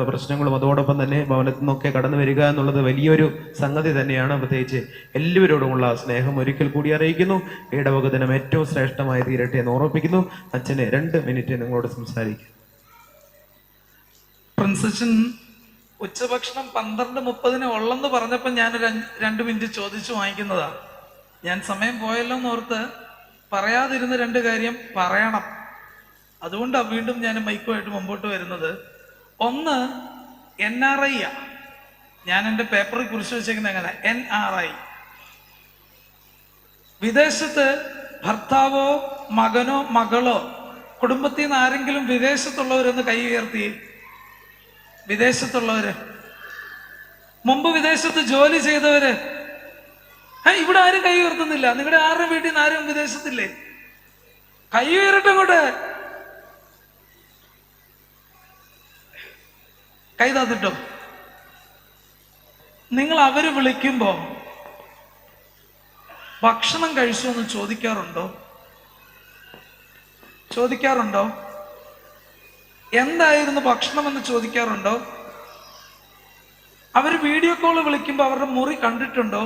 പ്രശ്നങ്ങളും അതോടൊപ്പം തന്നെ ഭവനത്തിൽ നിന്നൊക്കെ കടന്നു വരിക എന്നുള്ളത് വലിയൊരു സംഗതി തന്നെയാണ്. പ്രത്യേകിച്ച് എല്ലാവരോടുമുള്ള സ്നേഹം ഒരിക്കൽ കൂടി അറിയിക്കുന്നു. ഇടവക ദിനം ഏറ്റവും ശ്രേഷ്ഠമായി തീരട്ടെ എന്ന് ഓർമ്മിപ്പിക്കുന്നു. അച്ഛനെ 2 മിനിറ്റ് നിങ്ങളോട് സംസാരിക്കും. പ്രിൻസച്ചൻ ഉച്ചഭക്ഷണം 12:30 ഉള്ളെന്ന് പറഞ്ഞപ്പോൾ ഞാനൊരു 2 മിനിറ്റ് ചോദിച്ചു വാങ്ങിക്കുന്നതാ. ഞാൻ സമയം പോയല്ലോ എന്നോർത്ത് പറയാതിരുന്ന 2 കാര്യം പറയണം. അതുകൊണ്ടാണ് വീണ്ടും ഞാൻ മൈക്കുമായിട്ട് മുമ്പോട്ട് വരുന്നത്. ഒന്ന്, NRI. ഞാൻ എൻ്റെ പേപ്പറിൽ കുറിച്ച് വെച്ചേക്കുന്നത് എങ്ങനെ, NRI. വിദേശത്ത് ഭർത്താവോ മകനോ മകളോ കുടുംബത്തിൽ നിന്ന് ആരെങ്കിലും വിദേശത്തുള്ളവരൊന്ന് കൈ ഉയർത്തി. വിദേശത്തുള്ളവര്, മുമ്പ് വിദേശത്ത് ജോലി ചെയ്തവര്. ഇവിടെ ആരും കൈ ഉയർത്തുന്നില്ല. നിങ്ങളുടെ ആരുടെ വീട്ടിൽ നിന്ന് ആരും വിദേശത്തില്ലേ? കൈ ഉയരട്ടെ അങ്ങോട്ട്. കൈ താത്തിട്ടോ. നിങ്ങൾ അവര് വിളിക്കുമ്പോ ഭക്ഷണം കഴിച്ചോ എന്ന് ചോദിക്കാറുണ്ടോ? എന്തായിരുന്നു ഭക്ഷണം എന്ന് ചോദിക്കാറുണ്ടോ? അവര് വീഡിയോ കോൾ വിളിക്കുമ്പോ അവരുടെ മുറി കണ്ടിട്ടുണ്ടോ?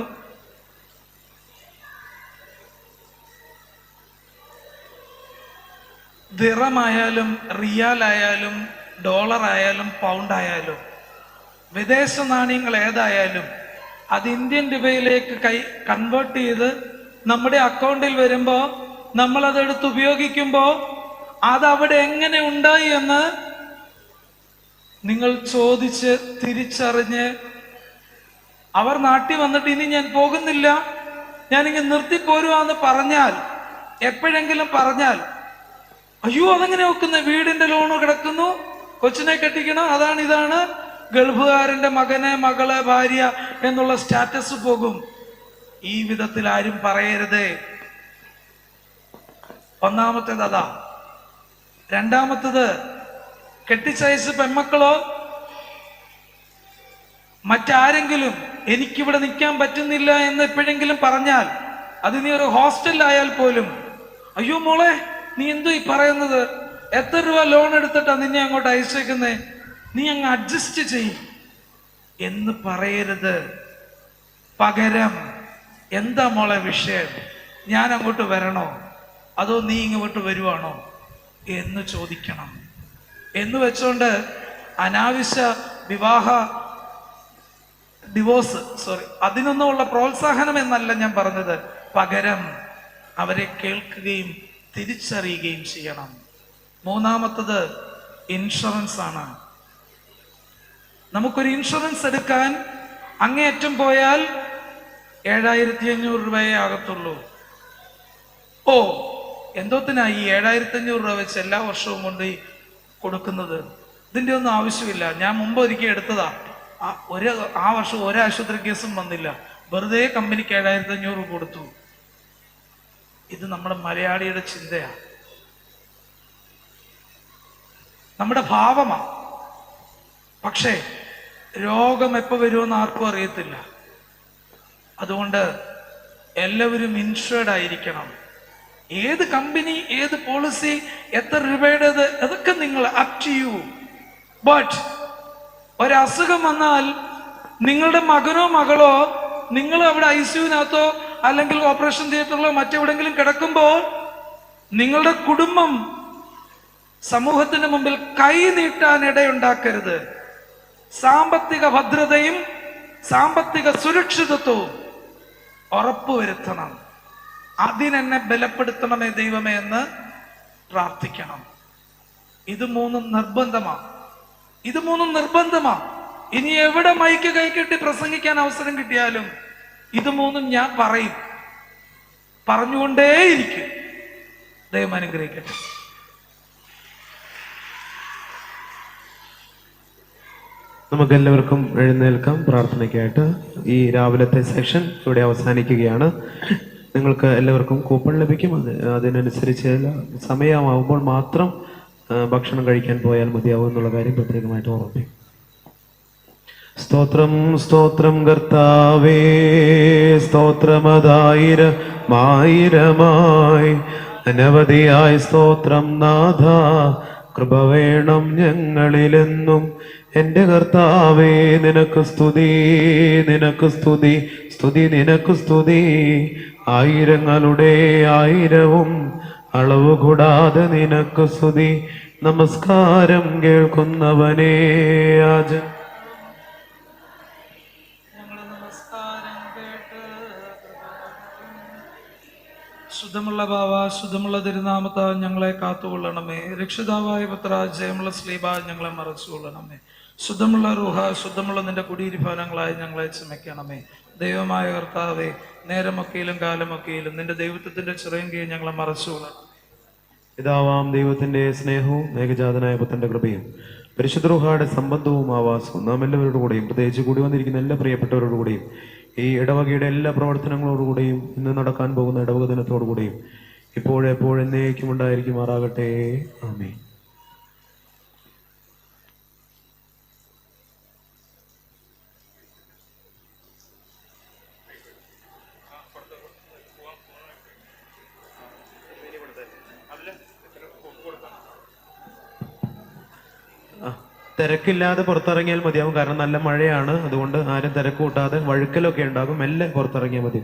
ദിറമായാലും റിയാലായാലും ഡോളർ ആയാലും പൗണ്ട് ആയാലും വിദേശ നാണയങ്ങൾ ഏതായാലും അത് ഇന്ത്യൻ രൂപയിലേക്ക് കൺവേർട്ട് ചെയ്ത് നമ്മുടെ അക്കൗണ്ടിൽ വരുമ്പോൾ നമ്മൾ അതെടുത്ത് ഉപയോഗിക്കുമ്പോൾ അത് അവിടെ എങ്ങനെ ഉണ്ടായി എന്ന് നിങ്ങൾ ചോദിച്ച് തിരിച്ചറിഞ്ഞ് അവർ നാട്ടിൽ വന്നിട്ട് ഇനി ഞാൻ പോകുന്നില്ല, ഞാനിങ്ങനെ നിർത്തിപ്പോരുവാന്ന് പറഞ്ഞാൽ, എപ്പോഴെങ്കിലും പറഞ്ഞാൽ, അയ്യോ അതെങ്ങനെ വെക്കുന്നത്, വീടിന്റെ ലോണ് കിടക്കുന്നു, കൊച്ചിനെ കെട്ടിക്കണം, അതാണ് ഇതാണ്, ഗൾഫുകാരന്റെ മകനെ മകളെ ഭാര്യ എന്നുള്ള സ്റ്റാറ്റസ് പോകും. ഈ വിധത്തിൽ ആരും പറയരുതേ. ഒന്നാമത്തേത് അതാ. രണ്ടാമത്തത്, കെട്ടിച്ചയച്ച് പെൺമക്കളോ മറ്റാരെങ്കിലും എനിക്കിവിടെ നിൽക്കാൻ പറ്റുന്നില്ല എന്ന് എപ്പോഴെങ്കിലും പറഞ്ഞാൽ, അത് നീ ഒരു ഹോസ്റ്റലിലായാൽ പോലും, അയ്യോ മോളെ നീ എന്തോ ഈ പറയുന്നത്, എത്ര രൂപ ലോൺ എടുത്തിട്ടാ നിന്നെ അങ്ങോട്ട് അയച്ചേക്കുന്നേ, നീ അങ്ങ് അഡ്ജസ്റ്റ് ചെയ്യും എന്ന് പറയരുത്. പകരം എന്താ മോളെ വിഷയം, ഞാൻ അങ്ങോട്ട് വരണോ അതോ നീ ഇങ്ങോട്ട് വരുവാണോ എന്ന് ചോദിക്കണം. എന്ന് വെച്ചോണ്ട് അനാവശ്യ ഡിവോഴ്സ് അതിനൊന്നുമുള്ള പ്രോത്സാഹനം എന്നല്ല ഞാൻ പറഞ്ഞത്. പകരം അവരെ കേൾക്കുകയും തിരിച്ചറിയുകയും ചെയ്യണം. മൂന്നാമത്തത് ഇൻഷുറൻസ് ആണ്. നമുക്കൊരു ഇൻഷുറൻസ് എടുക്കാൻ അങ്ങേയറ്റം പോയാൽ 7500 രൂപയേ ആകത്തുള്ളൂ. ഓ എന്തോത്തിനാ ഈ 7500 രൂപ വെച്ച് എല്ലാ വർഷവും കൊണ്ട് കൊടുക്കുന്നത്? ഇതിന്റെ ഒന്നും ആവശ്യമില്ല. ഞാൻ മുമ്പ് ഒരിക്കൽ എടുത്തതാ, ആ വർഷം ഒരാശുപത്രി കേസും വന്നില്ല, വെറുതെ കമ്പനിക്ക് 7500 കൊടുത്തു. ഇത് നമ്മുടെ മലയാളിയുടെ ചിന്തയാ, നമ്മുടെ ഭാവമാ. പക്ഷേ രോഗം എപ്പോ വരുമെന്ന് ആർക്കും അറിയത്തില്ല. അതുകൊണ്ട് എല്ലാവരും ഇൻഷുർഡ് ആയിരിക്കണം. ഏത് കമ്പനി, ഏത് പോളിസി, എത്ര രൂപയുടേത്, അതൊക്കെ നിങ്ങൾ അപ് ടു യു. ബട്ട് ഒരസുഖം വന്നാൽ നിങ്ങളുടെ മകനോ മകളോ നിങ്ങൾ അവിടെ ICUവിനകത്തോ അല്ലെങ്കിൽ ഓപ്പറേഷൻ തിയേറ്ററിലോ മറ്റെവിടെങ്കിലും കിടക്കുമ്പോൾ നിങ്ങളുടെ കുടുംബം സമൂഹത്തിന് മുമ്പിൽ കൈ നീട്ടാൻ ഇടയുണ്ടാക്കരുത്. സാമ്പത്തിക ഭദ്രതയും സാമ്പത്തിക സുരക്ഷിതത്വവും ഉറപ്പുവരുത്തണം. അതിനെന്നെ ബലപ്പെടുത്തണമേ ദൈവമേ എന്ന് പ്രാർത്ഥിക്കണം. ഇത് മൂന്നും നിർബന്ധമാ. ഇനി എവിടെ മൈക്ക് കൈകെട്ടി പ്രസംഗിക്കാൻ അവസരം കിട്ടിയാലും ഇത് മൂന്നും ഞാൻ പറയും, പറഞ്ഞുകൊണ്ടേയിരിക്കും. ദൈവം അനുഗ്രഹിക്കട്ടെ. നമുക്കെല്ലാവർക്കും എഴുന്നേൽക്കാം. പ്രാർത്ഥനയ്ക്കായിട്ട് ഈ രാവിലത്തെ സെഷൻ ഇവിടെ അവസാനിക്കുകയാണ്. നിങ്ങൾക്ക് എല്ലാവർക്കും കൂപ്പൺ ലഭിക്കും. അതിനനുസരിച്ച് സമയമാവുമ്പോൾ മാത്രം ഭക്ഷണം കഴിക്കാൻ പോയാൽ മതിയാവും എന്നുള്ള കാര്യം പ്രത്യേകമായിട്ട് ഓർമ്മിപ്പിക്കും. സ്തോത്രം സ്തോത്രം കർത്താവേ, സ്തോത്രമതായിരമായിരമായി അനവധിയായി സ്തോത്രം നാഥ. കൃപ വേണം ഞങ്ങളിലെന്നും എൻ്റെ കർത്താവേ. നിനക്ക് സ്തുതി, നിനക്ക് സ്തുതി, സ്തുതി നിനക്ക് സ്തുതി. ആയിരങ്ങളുടെ ആയിരവും അളവ് കൂടാതെ നിനക്ക് സ്തുതി. നമസ്കാരം കേൾക്കുന്നവനേ ആജൻ. ശുദ്ധമുള്ള ബാവ, ശുദ്ധമുള്ള തിരുനാമത്താൽ ഞങ്ങളെ കാത്തുകൊള്ളണമേ. രക്ഷിതാവായ പുത്ര, ജയമുള്ള സ്ലീബ ഞങ്ങളെ മറച്ചുകൊള്ളണമേ. ശുദ്ധമുള്ള റൂഹ, ശുദ്ധമുള്ള നിന്റെ കുടിയിരിപ്പാനങ്ങളായി ഞങ്ങളെ ചുമയ്ക്കണമേ. ദൈവമായ കർത്താവേ, നേരമൊക്കെയിലും കാലമൊക്കെയിലും നിന്റെ ദൈവത്വത്തിന്റെ ചിറയെങ്കിൽ ഞങ്ങളെ മറച്ചുകൊള്ളണം. പിതാവാം ദൈവത്തിന്റെ സ്നേഹവും ഏകജാതനായ പുത്രന്റെ കൃപയും പരിശുദ്ധ റൂഹായുടെ സംബന്ധവും ആവാസവും നാം എല്ലാവരോടും കൂടെയും, പ്രത്യേകിച്ച് കൂടി വന്നിരിക്കുന്ന എല്ലാ പ്രിയപ്പെട്ടവരോടു കൂടെയും, ഈ ഇടവകയുടെ എല്ലാ പ്രവർത്തനങ്ങളോടുകൂടെയും, ഇന്ന് നടക്കാൻ പോകുന്ന ഇടവക ദിനത്തോടുകൂടെയും ഇപ്പോഴെപ്പോഴും എന്നേക്കും ഉണ്ടായിരിക്കുമാറാകട്ടെ. ആമേൻ. തിരക്കില്ലാതെ പുറത്തിറങ്ങിയാൽ മതിയാവും. കാരണം നല്ല മഴയാണ്. അതുകൊണ്ട് ആരും തിരക്ക് കൂട്ടാതെ, വഴുക്കലൊക്കെ ഉണ്ടാകും, മെല്ലെ പുറത്തിറങ്ങിയാൽ മതി.